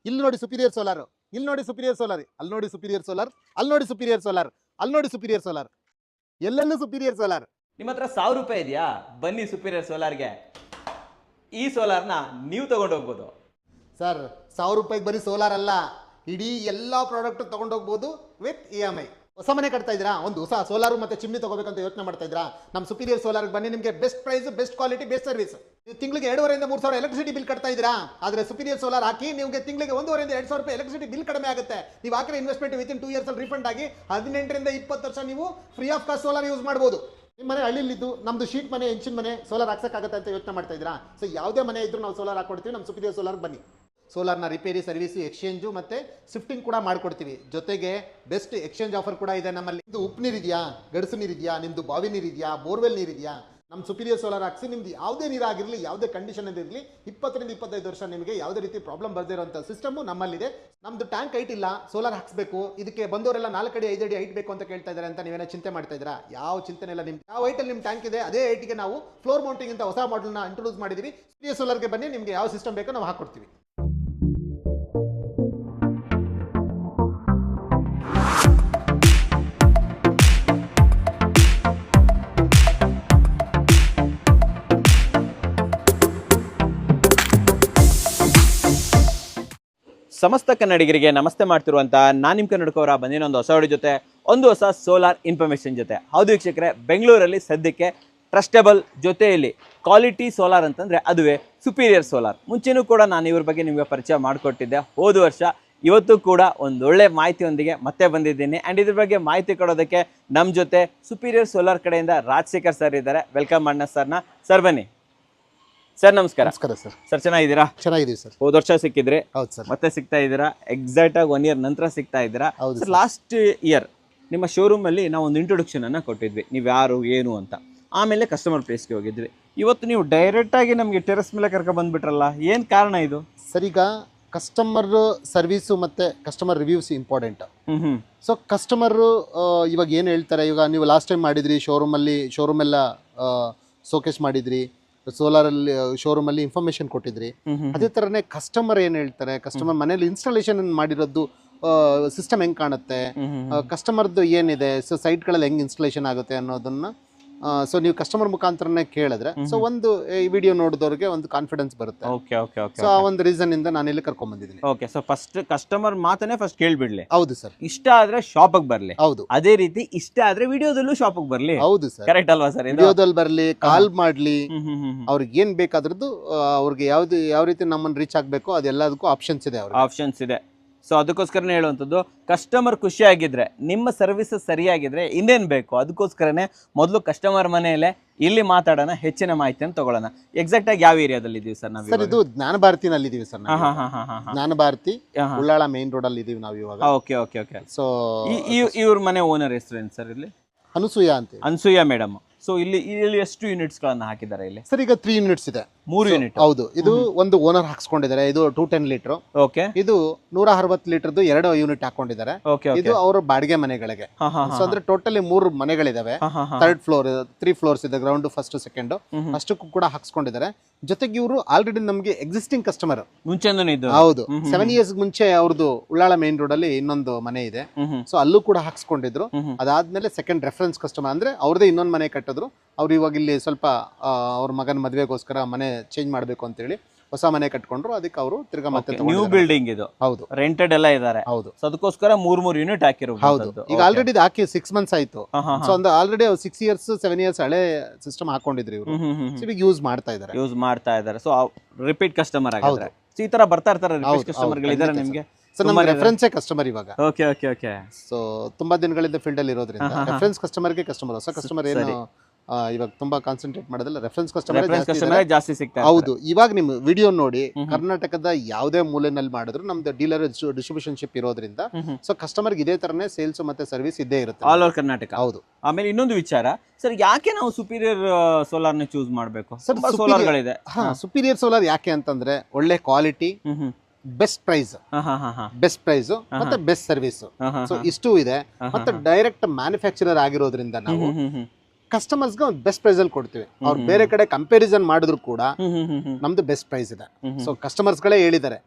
ಇಲ್ಲಿ ನೋಡಿ superior solar, ಇಲ್ಲಿ ನೋಡಿ ಸುಪೀರಿಯರ್ ಸೋಲಾರ್, ಅಲ್ಲಿ ನೋಡಿ ಸುಪೀರಿಯರ್ ಸೋಲಾರ್, ಅಲ್ಲಿ ನೋಡಿ ಸುಪೀರಿಯರ್ ಸೋಲಾರ್, ಅಲ್ಲಿ ನೋಡಿ ಸುಪೀರಿಯರ್ ಸೋಲಾರ್, ಎಲ್ಲೆಲ್ಲೂ ಸುಪೀರಿಯರ್ ಸೋಲಾರ್. ನಿಮ್ಮ ಹತ್ರ 1000 ರೂಪಾಯಿ ಇದೆಯಾ? ಬನ್ನಿ ಸುಪೀರಿಯರ್ ಸೋಲಾರ್ಗೆ. ಈ ಸೋಲಾರ್ನ ನೀವು ತಗೊಂಡು ಹೋಗ್ಬೋದು. ಸರ್, 1000 ರೂಪಾಯಿಗೆ ಬರೀ ಸೋಲಾರ್ ಅಲ್ಲ, ಇಡೀ ಎಲ್ಲ ಪ್ರಾಡಕ್ಟ್ ತಗೊಂಡೋಗ್ಬೋದು ವಿತ್ EMI. ಹೊಸ ಮನೆ ಕಟ್ತಾ ಇದ್ದೀರಾ, ಒಂದು ಹೊಸ ಸೋಲಾರು ಮತ್ತೆ ಚಿಮ್ನಿ ತಗೋಬೇಕಂತ ಯೋಚನೆ ಮಾಡ್ತಾ ಇದ್ದೀರಾ, ನಮ್ಮ ಸುಪೀರಿಯರ್ ಸೋಲಾರ್ಗೆ ಬನ್ನಿ. ನಿಮಗೆ best price, best quality, best service. ನೀವು ತಿಂಗಳಿಗೆ 2,500 ಇಂದ 3,000 ಎಲೆಕ್ಟ್ರಿಸಿಟಿ ಬಿಲ್ ಕಟ್ತಾ ಇದ್ದೀರಾ, ಆದರೆ ಸುಪೀರಿಯರ್ ಸೋಲಾರ್ ಹಾಕಿ ನಿಮಗೆ ತಿಂಗಳಿಗೆ 1,500 ಇಂದ 2,000 ರೂಪಾಯಿ ಎಲೆಕ್ಟ್ರಿಸಿಟಿ ಬಿಲ್ ಕಡಿಮೆ ಆಗುತ್ತೆ. ನೀವು ಹಾಕಿರೋ ಇನ್ವೆಸ್ಟ್ಮೆಂಟ್ ವಿತಿನ್ 2 ಇಯರ್ಸ್ ಅಲ್ಲಿ ರೀಫಂಡ್ ಆಗಿ 18 ರಿಂದ 20 ವರ್ಷ ನೀವು free of cost solar use ಮಾಡ್ಬೋದು. ನಿಮ್ಮ ಮನೆ ಹಳ್ಳಿಲಿದ್ದು ನಮ್ದು ಶೀಟ್ ಮನೆ, ಹೆಂಚಿನ ಮನೆ, ಸೋಲಾರ್ ಹಾಕ್ಸಕ್ಕಾಗತ್ತೆ ಅಂತ ಯೋಚನೆ ಮಾಡ್ತಾ ಇದ್ದೀರಾ? ಸೊ ಯಾವುದೇ ಮನೆ ಇದ್ರೂ ನಾವು ಸೋಲಾರ್ ಹಾಕೊಡ್ತೀವಿ. ನಮ್ಮ ಸುಪೀರಿಯರ್ ಸೋಲಾರ್ ಬನ್ನಿ. ಸೋಲಾರ್ನ ರಿಪೇರಿ, ಸರ್ವಿಸು, ಎಕ್ಸ್ಚೇಂಜು ಮತ್ತು ಶಿಫ್ಟಿಂಗ್ ಕೂಡ ಮಾಡಿಕೊಡ್ತೀವಿ. ಜೊತೆಗೆ ಬೆಸ್ಟ್ ಎಕ್ಸ್ಚೇಂಜ್ ಆಫರ್ ಕೂಡ ಇದೆ ನಮ್ಮಲ್ಲಿ. ಇದು ಉಪ್ಪು ನೀರಿದೆಯಾ, ಗಡಸು ನೀರಿದೆಯಾ, ನಿಮ್ಮದು ಬಾವಿ ನೀರಿದೆಯಾ, ಬೋರ್ವೆಲ್ ನೀರಿದೆಯಾ, ನಮ್ಮ ಸುಪೀರಿಯರ್ ಸೋಲಾರ್ ಹಾಕ್ಸಿ ನಿಮ್ದು ಯಾವುದೇ ನೀರಾಗಿರಲಿ, ಯಾವುದೇ ಕಂಡೀಷನ್ ಇರಲಿ, 20 ರಿಂದ 25 ವರ್ಷ ನಿಮಗೆ ಯಾವುದೇ ರೀತಿ ಪ್ರಾಬ್ಲಮ್ ಬರ್ದಿರೋಂಥ ಸಿಸ್ಟಮು ನಮ್ಮಲ್ಲಿದೆ. ನಮ್ಮದು ಟ್ಯಾಂಕ್ ಹೈಟ್ ಇಲ್ಲ, ಸೋಲಾರ್ ಹಾಕ್ಸ್ಬೇಕು, ಇದಕ್ಕೆ ಬಂದವರೆಲ್ಲ 4 ಅಡಿ 5 ಅಡಿ ಹೈಟ್ ಬೇಕು ಅಂತ ಕೇಳ್ತಾ ಇದ್ದಾರೆ ಅಂತ ನೀವೇನೋ ಚಿಂತೆ ಮಾಡ್ತಾ ಇದ್ದೀರಾ? ಯಾವ ಚಿಂತೆ ಇಲ್ಲ. ನಿಮ್ಗೆ ಯಾವ ಹೈಟಲ್ಲಿ ನಿಮ್ಮ ಟ್ಯಾಂಕ್ ಇದೆ ಅದೇ ಹೈಟಿಗೆ ನಾವು ಫ್ಲೋರ್ ಮೌಂಟಿಂಗ್ ಅಂತ ಹೊಸ ಮಾಡಲ್ನ ಇಂಟ್ರೊಡ್ಯೂಸ್ ಮಾಡಿದ್ದೀವಿ. ಸುಪೀರಿಯರ್ ಸೋಲಾರ್ಗೆ ಬನ್ನಿ, ನಿಮಗೆ ಯಾವ ಸಿಸ್ಟಮ್ ಬೇಕೋ ನಾವು ಹಾಕ್ಕೊಡ್ತೀವಿ. ಸಮಸ್ತ ಕನ್ನಡಿಗರಿಗೆ ನಮಸ್ತೆ ಮಾಡ್ತಿರುವಂಥ ನಾನು ನಿಮ್ಮ ಕನ್ನಡಕವರ ಬಂದಿನ ಒಂದು ಹೊಸ ವಿಡಿಯೋ ಜೊತೆ, ಒಂದು ಹೊಸ ಸೋಲಾರ್ ಇನ್ಫಾರ್ಮೇಷನ್ ಜೊತೆ. ಹೌದು ವೀಕ್ಷಕರೇ, ಬೆಂಗಳೂರಲ್ಲಿ ಸದ್ಯಕ್ಕೆ ಟ್ರಸ್ಟಬಲ್ ಜೊತೆಯಲ್ಲಿ ಕ್ವಾಲಿಟಿ ಸೋಲಾರ್ ಅಂತಂದರೆ ಅದುವೇ ಸುಪೀರಿಯರ್ ಸೋಲಾರ್. ಮುಂಚೆನೂ ಕೂಡ ನಾನು ಇವ್ರ ಬಗ್ಗೆ ನಿಮಗೆ ಪರಿಚಯ ಮಾಡಿಕೊಟ್ಟಿದ್ದೆ ಹೋದ ವರ್ಷ. ಇವತ್ತು ಕೂಡ ಒಂದೊಳ್ಳೆ ಮಾಹಿತಿಯೊಂದಿಗೆ ಮತ್ತೆ ಬಂದಿದ್ದೀನಿ. ಆ್ಯಂಡ್ ಇದ್ರ ಬಗ್ಗೆ ಮಾಹಿತಿ ಕೊಡೋದಕ್ಕೆ ನಮ್ಮ ಜೊತೆ ಸುಪೀರಿಯರ್ ಸೋಲಾರ್ ಕಡೆಯಿಂದ ರಾಜಶೇಖರ್ ಸರ್ ಇದ್ದಾರೆ. ವೆಲ್ಕಮ್ ಮಾಡೋಣ ಸರ್ನ. ಸರ್ ಬನ್ನಿ. ಸರ್ ನಮಸ್ಕಾರ. ನಮಸ್ಕಾರ ಸರ್. ಸರ್ ಚೆನ್ನಾಗಿದ್ದೀರಾ? ಚೆನ್ನಾಗಿದ್ದೀವಿ ಸರ್. ಹೋದ ವರ್ಷ ಸಿಕ್ಕಿದ್ರಿ, ಹೌದು ಸರ್. ಮತ್ತೆ ಸಿಗ್ತಾ ಇದ್ದೀರಾ, ಎಕ್ಸಾಕ್ಟ್ ಆಗಿ 1 ಇಯರ್ ನಂತರ ಸಿಗ್ತಾ ಇದ್ದೀರಾ. ಸರ್, ಲಾಸ್ಟ್ ಇಯರ್ ನಿಮ್ಮ ಶೋರೂಮ್ ಅಲ್ಲಿ ನಾವು ಒಂದು ಇಂಟ್ರೊಡಕ್ಷನ್ ಅನ್ನ ಕೊಟ್ಟಿದ್ವಿ, ನೀವು ಯಾರು ಏನು ಅಂತ. ಆಮೇಲೆ ಕಸ್ಟಮರ್ ಪ್ಲೇಸ್ಗೆ ಹೋಗಿದ್ವಿ. ಇವತ್ತು ನೀವು ಡೈರೆಕ್ಟ್ ಆಗಿ ನಮಗೆ ಟೆರೆಸ್ ಮೇಲೆ ಕರ್ಕೊಂಡು ಬಂದ್ಬಿಟ್ರಲ್ಲ, ಏನ್ ಕಾರಣ ಇದು? ಸರ್, ಈಗ ಕಸ್ಟಮರ್ ಸರ್ವಿಸು ಮತ್ತು customer reviews important. So customer ಇವಾಗ ಏನು ಹೇಳ್ತಾರೆ, ಇವಾಗ ನೀವು ಲಾಸ್ಟ್ ಟೈಮ್ ಮಾಡಿದ್ರಿ ಶೋರೂಮ್ ಎಲ್ಲ ಶೋಕೇಸ್ ಮಾಡಿದ್ರಿ, ಸೋಲಾರಲ್ಲಿ ಶೋರೂಮಲ್ಲಿ ಇನ್ಫಾರ್ಮೇಶನ್ ಕೊಟ್ಟಿದ್ರಿ. ಅದೇ ಥರನೇ ಕಸ್ಟಮರ್ ಏನು ಹೇಳ್ತಾರೆ, ಕಸ್ಟಮರ್ ಮನೇಲಿ ಇನ್ಸ್ಟಾಲೇಷನ್ ಮಾಡಿರೋದು ಸಿಸ್ಟಮ್ ಹೆಂಗೆ ಕಾಣುತ್ತೆ, ಕಸ್ಟಮರ್ದು ಏನಿದೆ, ಸೊ ಸೈಟ್ಗಳಲ್ಲಿ ಹೆಂಗೆ ಇನ್ಸ್ಟಾಲೇಷನ್ ಆಗುತ್ತೆ ಅನ್ನೋದನ್ನ ಸೊ ನೀವು ಕಸ್ಟಮರ್ ಮುಖಾಂತರನೇ ಕೇಳಿದ್ರೆ ಸೊ ಒಂದು ಈ ವಿಡಿಯೋ ನೋಡಿದವ್ರಿಗೆ ಒಂದು ಕಾನ್ಫಿಡೆನ್ಸ್ ಬರುತ್ತೆ. ಸೊ ಆ ಒಂದು ರೀಸನ್ ಇಂದ ನಾನು ಇಲ್ಲಿ ಕರ್ಕೊಂಡ್ ಬಂದಿದ್ದೀನಿ. ಓಕೆ, ಸೊ ಫಸ್ಟ್ ಕಸ್ಟಮರ್ ಮಾತನ್ನೇ ಫಸ್ಟ್ ಕೇಳ್ಬಿಡ್ಲಿ. ಹೌದು ಸರ್. ಇಷ್ಟ ಆದ್ರೆ ಶಾಪಿಗೆ ಬರ್ಲಿ. ಹೌದು. ಅದೇ ರೀತಿ ಇಷ್ಟ ಆದ್ರೆ ವಿಡಿಯೋದಲ್ಲೂ ಶಾಪಿಗೆ ಬರ್ಲಿ. ಹೌದು ಸರ್. ಕರೆಕ್ಟ್ ಅಲ್ವಾ ಸರ್? ವಿಡಿಯೋದಲ್ಲಿ ಬರ್ಲಿ, ಕಾಲ್ ಮಾಡ್ಲಿ, ಅವ್ರಿಗೆ ಏನ್ ಬೇಕಾದ್ರದ್ದು, ಅವ್ರಿಗೆ ಯಾವ ರೀತಿ ನಮ್ಮನ್ನ ರೀಚ್ ಆಗ್ಬೇಕು ಅದೆಲ್ಲದಕ್ಕೂ ಆಪ್ಷನ್ಸ್ ಇದೆ. ಆಪ್ಷನ್ಸ್ ಇದೆ. ಸೊ ಅದಕ್ಕೋಸ್ಕರನೇ ಹೇಳುವಂಥದ್ದು, ಕಸ್ಟಮರ್ ಖುಷಿಯಾಗಿದ್ರೆ, ನಿಮ್ಮ ಸರ್ವಿಸಸ್ ಸರಿಯಾಗಿದ್ರೆ ಇನ್ನೇನು ಬೇಕು. ಅದಕ್ಕೋಸ್ಕರನೇ ಮೊದಲು ಕಸ್ಟಮರ್ ಮನೆಯಲ್ಲೇ ಇಲ್ಲಿ ಮಾತಾಡೋಣ, ಹೆಚ್ಚಿನ ಮಾಹಿತಿಯನ್ನು ತಗೊಳ್ಳೋಣ. ಎಕ್ಸಾಕ್ಟ್ ಆಗಿ ಯಾವ ಏರಿಯಾದಲ್ಲಿ ಇದೀವಿ ಸರ್ ನಾವು? ಸರ್, ಇದು ಜ್ಞಾನ ಭಾರತಿನಲ್ಲಿ ಇದೀವಿ ಸರ್. ಜ್ಞಾನ ಭಾರತಿ ಉಳ್ಳಾಳ ಮೇನ್ ರೋಡ್ ಅಲ್ಲಿ ಇದೀವಿ ನಾವು ಇವಾಗ. Okay okay okay. ಸೊ ಇವ್ರ ಮನೆ ಓನರ್ ಹೆಸರು ಏನು ಸರ್? ಇಲ್ಲಿ ಅನಸೂಯ ಅಂತ. ಅನಸೂಯ ಮೇಡಮ್. ಸೊ ಇಲ್ಲಿ ಎಷ್ಟು ಯೂನಿಟ್ಸ್ ಗಳನ್ನ ಹಾಕಿದ್ದಾರೆ ಇಲ್ಲಿ? ಸರ್, ಈಗ 3 ಯೂನಿಟ್ಸ್ ಇದೆ. 3 ಯೂನಿಟ್. ಹೌದು. ಇದು ಒಂದು ಓನರ್ ಹಾಕ್ಸ್ಕೊಂಡಿದ್ದಾರೆ. ಇದು 210 ಲೀಟರ್. ಓಕೆ. ಇದು 160 ಲೀಟರ್ದು 2 ಯೂನಿಟ್ ಹಾಕೊಂಡಿದ್ದಾರೆ. ಇದು ಅವರ ಬಾಡಿಗೆ ಮನೆಗಳಿಗೆ. ಸೊ ಅಂದ್ರೆ ಟೋಟಲಿ 3 ಮನೆಗಳಿದಾವೆ. 3rd ಫ್ಲೋರ್, 3 ಫ್ಲೋರ್ಸ್ ಇದೆ, ಗ್ರೌಂಡ್, ಫಸ್ಟ್, ಸೆಕೆಂಡ್, ಅಷ್ಟಕ್ಕೂ ಕೂಡ ಹಾಕ್ಸ್ಕೊಂಡಿದ್ದಾರೆ. ಜೊತೆಗೆ ಇವರು ಆಲ್ರೆಡಿ ನಮಗೆ ಎಕ್ಸಿಸ್ಟಿಂಗ್ ಕಸ್ಟಮರ್ ಮುಂಚೆನೇ. ಹೌದು. 7 ಇಯರ್ಸ್ ಮುಂಚೆ ಅವ್ರದ್ದು ಉಳ್ಳಾಳ ಮೇನ್ ರೋಡ್ ಅಲ್ಲಿ ಇನ್ನೊಂದು ಮನೆ ಇದೆ. ಸೊ ಅಲ್ಲೂ ಕೂಡ ಹಾಕ್ಸ್ಕೊಂಡಿದ್ರು. ಅದಾದ್ಮೇಲೆ ಸೆಕೆಂಡ್ ರೆಫರೆನ್ಸ್ ಕಸ್ಟಮರ್, ಅಂದ್ರೆ ಅವ್ರದೇ ಇನ್ನೊಂದು ಮನೆ ಕಟ್ಟಿದ್ರು. ಅವ್ರು ಇವಾಗ ಇಲ್ಲಿ ಸ್ವಲ್ಪ ಅವ್ರ ಮಗನ ಮದುವೆಗೋಸ್ಕರ ಮನೆ ಚೇಂಜ್ ಮಾಡ್ಬೇಕು ಅಂತ ಹೇಳಿ ಹೊಸ ಮನೆ ಕಟ್ಕೊಂಡ್ರು. ಅದಕ್ಕೆ ಅವರು ತಿರ್ಗಾ ಮತ್ತೆ ನ್ಯೂ ಬಿಲ್ಡಿಂಗ್ ಇದು. ಹೌದು. ರೆಂಟೆಡ್ ಎಲ್ಲ ಇದಾರೆ. ಹೌದು. ಸೊ ಅದಕ್ಕೋಸ್ಕರ 3 ಯೂನಿಟ್ ಹಾಕಿರೋದು. ಹೌದು. ಈಗ ಆಲ್ರೆಡಿ ಹಾಕಿ 6 ಮಂತ್ಸ್ ಆಯ್ತು. ಸೊ ಒಂದು ಆಲ್ರೆಡಿ 6 ಇಯರ್ಸ್ 7 ಇಯರ್ಸ್ ಹಳೆ ಸಿಸ್ಟಮ್ ಹಾಕೊಂಡಿದ್ರು ಇವರು. ಈಗ ಯೂಸ್ ಮಾಡ್ತಾ ಇದ್ದಾರೆ. ಸೊ ರಿಪೀಟ್ ಕಸ್ಟಮರ್ ಆಗಿದ್ದಾರೆ. ಸೊ ಈ ತರ ಬರ್ತಾ ಇರ್ತಾರೆ ರಿಪೀಟ್ ಕಸ್ಟಮರ್ ಗಳಿದ್ದಾರೆ ನಿಮಗೆ. ಸೊ ನಮ್ಮ ರೆಫರೆನ್ಸೇ ಕಸ್ಟಮರ್ ಇವಾಗ. Okay okay okay. ಸೊ ತುಂಬಾ ದಿನಗಳಿಂದ ಫೀಲ್ಡ್ ಅಲ್ಲಿ ಇರೋದ್ರಿಂದ ರೆಫರೆನ್ಸ್ ಕಸ್ಟಮರ್ಗೆ ಕಸ್ಟಮರ್, ಹೊಸ ಕಸ್ಟಮರ್ ಏನು ಇವಾಗ ತುಂಬಾ ಕಾನ್ಸಂಟ್ರೇಟ್ ಮಾಡೋದಿಲ್ಲ, ರೆಫರೆನ್ಸ್ ಕಸ್ಟಮರ್ ಜಾಸ್ತಿ ಸಿಗ್ತಾರೆ. ಹೌದು. ಇವಾಗ ನಿಮ್ ವಿಡಿಯೋ ನೋಡಿ ಕರ್ನಾಟಕದ ಯಾವುದೇ ಮೂಲೆನಲ್ಲಿ ಮಾಡಿದ್ರು ನಮ್ದು ಡೀಲರ್ ಡಿಸ್ಟ್ರಿಬ್ಯೂಷನ್ಶಿಪ್ ಇರೋದ್ರಿಂದ ಸೊ ಕಸ್ಟಮರ್ ಇದೇ ತರನೇ ಸೇಲ್ಸ್ ಮತ್ತೆ ಸರ್ವಿಸ್ ಇದ್ದೇ ಇರುತ್ತೆ ಆಲ್ ಓವರ್ ಕರ್ನಾಟಕ. ಹೌದು. ಆಮೇಲೆ ಇನ್ನೊಂದು ವಿಚಾರ ಸರ್, ಯಾಕೆ ನಾವು ಸುಪೀರಿಯರ್ ಸೋಲಾರ್ ನ ಚೂಸ್ ಮಾಡಬೇಕು? ಸೋಲಾರ್ ಗಳಿದೆ. ಸುಪೀರಿಯರ್ ಸೋಲಾರ್ ಯಾಕೆ ಅಂತಂದ್ರೆ ಒಳ್ಳೆ ಕ್ವಾಲಿಟಿ, ಬೆಸ್ಟ್ ಪ್ರೈಸ್ ಮತ್ತೆ ಬೆಸ್ಟ್ ಸರ್ವಿಸ್, ಸೊ ಇಷ್ಟು ಇದೆ. ಮತ್ತೆ ಡೈರೆಕ್ಟ್ ಮ್ಯಾನುಫ್ಯಾಕ್ಚರರ್ ಆಗಿರೋದ್ರಿಂದ ನಾವು ಕಸ್ಟಮರ್ಸ್ಗೆ ಒಂದು ಬೆಸ್ಟ್ ಪ್ರೈಸ್ ಅಲ್ಲಿ ಕೊಡ್ತೀವಿ. ಅವ್ರು ಬೇರೆ ಕಡೆ ಕಂಪ್ಯಾರಿಸನ್ ಮಾಡಿದ್ರು ಕೂಡ ನಮ್ದು ಬೆಸ್ಟ್ ಪ್ರೈಸ್ ಇದೆ. ಸೊ ಕಸ್ಟಮರ್ಸ್ ಗಳೇ ಹೇಳಿದ್ದಾರೆ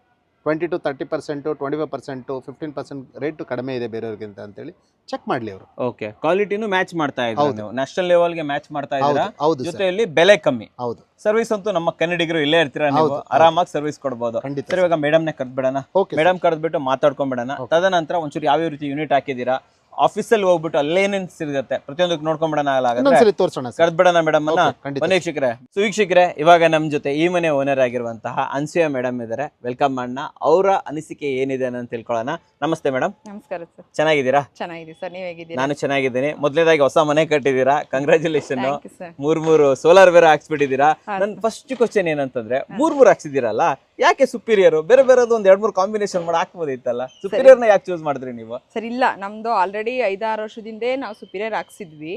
20 to 30%, 25%, 15% ರೇಟ್ ಕಡಿಮೆ ಇದೆ ಬೇರೆಯವ್ರಿಗಿಂತ ಅಂತೇಳಿ ಚೆಕ್ ಮಾಡ್ಲಿ ಅವರು. ಓಕೆ, ಕ್ವಾಲಿಟಿನೂ ಮ್ಯಾಚ್ ಮಾಡ್ತಾ ಇದ್ದೀರಾ ನೀವು, ನ್ಯಾಷನಲ್ ಲೆವೆಲ್ಗೆ ಮ್ಯಾಚ್ ಮಾಡ್ತಾ ಇದ್ದೀರಾ, ಹೌದು ಸರ್, ಜೊತೆಯಲ್ಲಿ ಬೆಲೆ ಕಮ್ಮಿ. ಹೌದು. ಸರ್ವಿಸ್ ಅಂತೂ ನಮ್ಮ ಕನ್ನಡಿಗರು ಇಲ್ಲೇ ಇರ್ತೀರಾ, ನೀವು ಆರಾಮಾಗಿ ಸರ್ವಿಸ್ ಕೊಡ್ಬೋದು. ಖಂಡಿತ ಸರ್, ಇವಾಗ ಮೇಡಮ್ನೇ ಕರೆದ್ಬಿಡೋಣ. Okay madam ಕರೆದ್ಬಿಟ್ಟು ಮಾತಾಡ್ಕೊಂಡ್ಬಿಡೋಣ. ತದನಂತರ ಒಂಚೂರು ಯಾವ ರೀತಿ ಯೂನಿಟ್ ಹಾಕಿದ್ದೀರಾ, ಆಫೀಸಲ್ಲಿ ಹೋಗ್ಬಿಟ್ಟು ಅಲ್ಲೇನೇನ್ ಸಿಗುತ್ತೆ ಪ್ರತಿಯೊಂದಕ್ಕೆ ನೋಡ್ಕೊಂಡ್ಬಿಡೋಣ. ಇನ್ನೊಂದ್ಸಲಿ ತೋರ್ಸೋಣ ಸರ್. ಕರೆದ್ಬಿಡೋಣ ಮೇಡಮ್ ಅನ್ನ. ಖಂಡಿತ. ಮನೆ ವೀಕ್ಷಕರೇ, ವೀಕ್ಷಕರೇ, ಇವಾಗ ನಮ್ಮ ಜೊತೆ ಈ ಮನೆ ಓನರ್ ಆಗಿರುವಂತಹ ಅನ್ಸೂಯ ಮೇಡಮ್ ಇದ್ದಾರೆ. ವೆಲ್ಕಮ್ ಮಾಡೋಣ, ಅವರ ಅನಿಸಿಕೆ ಏನಿದೆ ಅಂತ ತಿಳ್ಕೊಳ್ಳೋಣ. ನಮಸ್ತೆ ಮೇಡಮ್. ನಮಸ್ಕಾರ ಸರ್. ಚೆನ್ನಾಗಿದ್ದೀರಾ? ಚೆನ್ನಾಗಿದೆ ಸರ್, ನೀವ್ ಹೇಗಿದ್ದೀರಾ? ನಾನು ಚೆನ್ನಾಗಿದ್ದೀನಿ. ಮೊದಲನೇದಾಗಿ ಹೊಸ ಮನೆ ಕಟ್ಟಿದ್ದೀರಾ, ಕಂಗ್ರಾಚುಲೇಷನ್. Thank you, sir. ಮೂರ್ ಸೋಲಾರ್ ಬೇರೆ ಹಾಕ್ಸ್ಬಿಟ್ಟಿದ್ದೀರಾ. ನನ್ ಫಸ್ಟ್ ಕ್ವಶನ್ ಏನಂತಂದ್ರೆ, ಮೂರ್ ಹಾಕ್ಸಿದ್ದೀರಲ್ಲ, ಯಾಕೆ ಸುಪೀರಿಯರ್? ಬೇರೆ ಬೇರೆದು ಒಂದ್ 2-3 ಕಾಂಬಿನೇಷನ್ ಮಾಡಿ ಹಾಕ್ಬೋದಿತ್ತಲ್ಲ, ಸುಪೀರಿಯರ್ ನ ಯಾಕೆ ಚೂಸ್ ಮಾಡಿದ್ರಿ ನೀವು? ಸರ್ ಇಲ್ಲ, ನಮ್ದು ಆಲ್ರೆಡಿ 5-6 ವರ್ಷದಿಂದ ನಾವು ಸುಪೀರಿಯರ್ ಹಾಕ್ಸಿದ್ವಿ.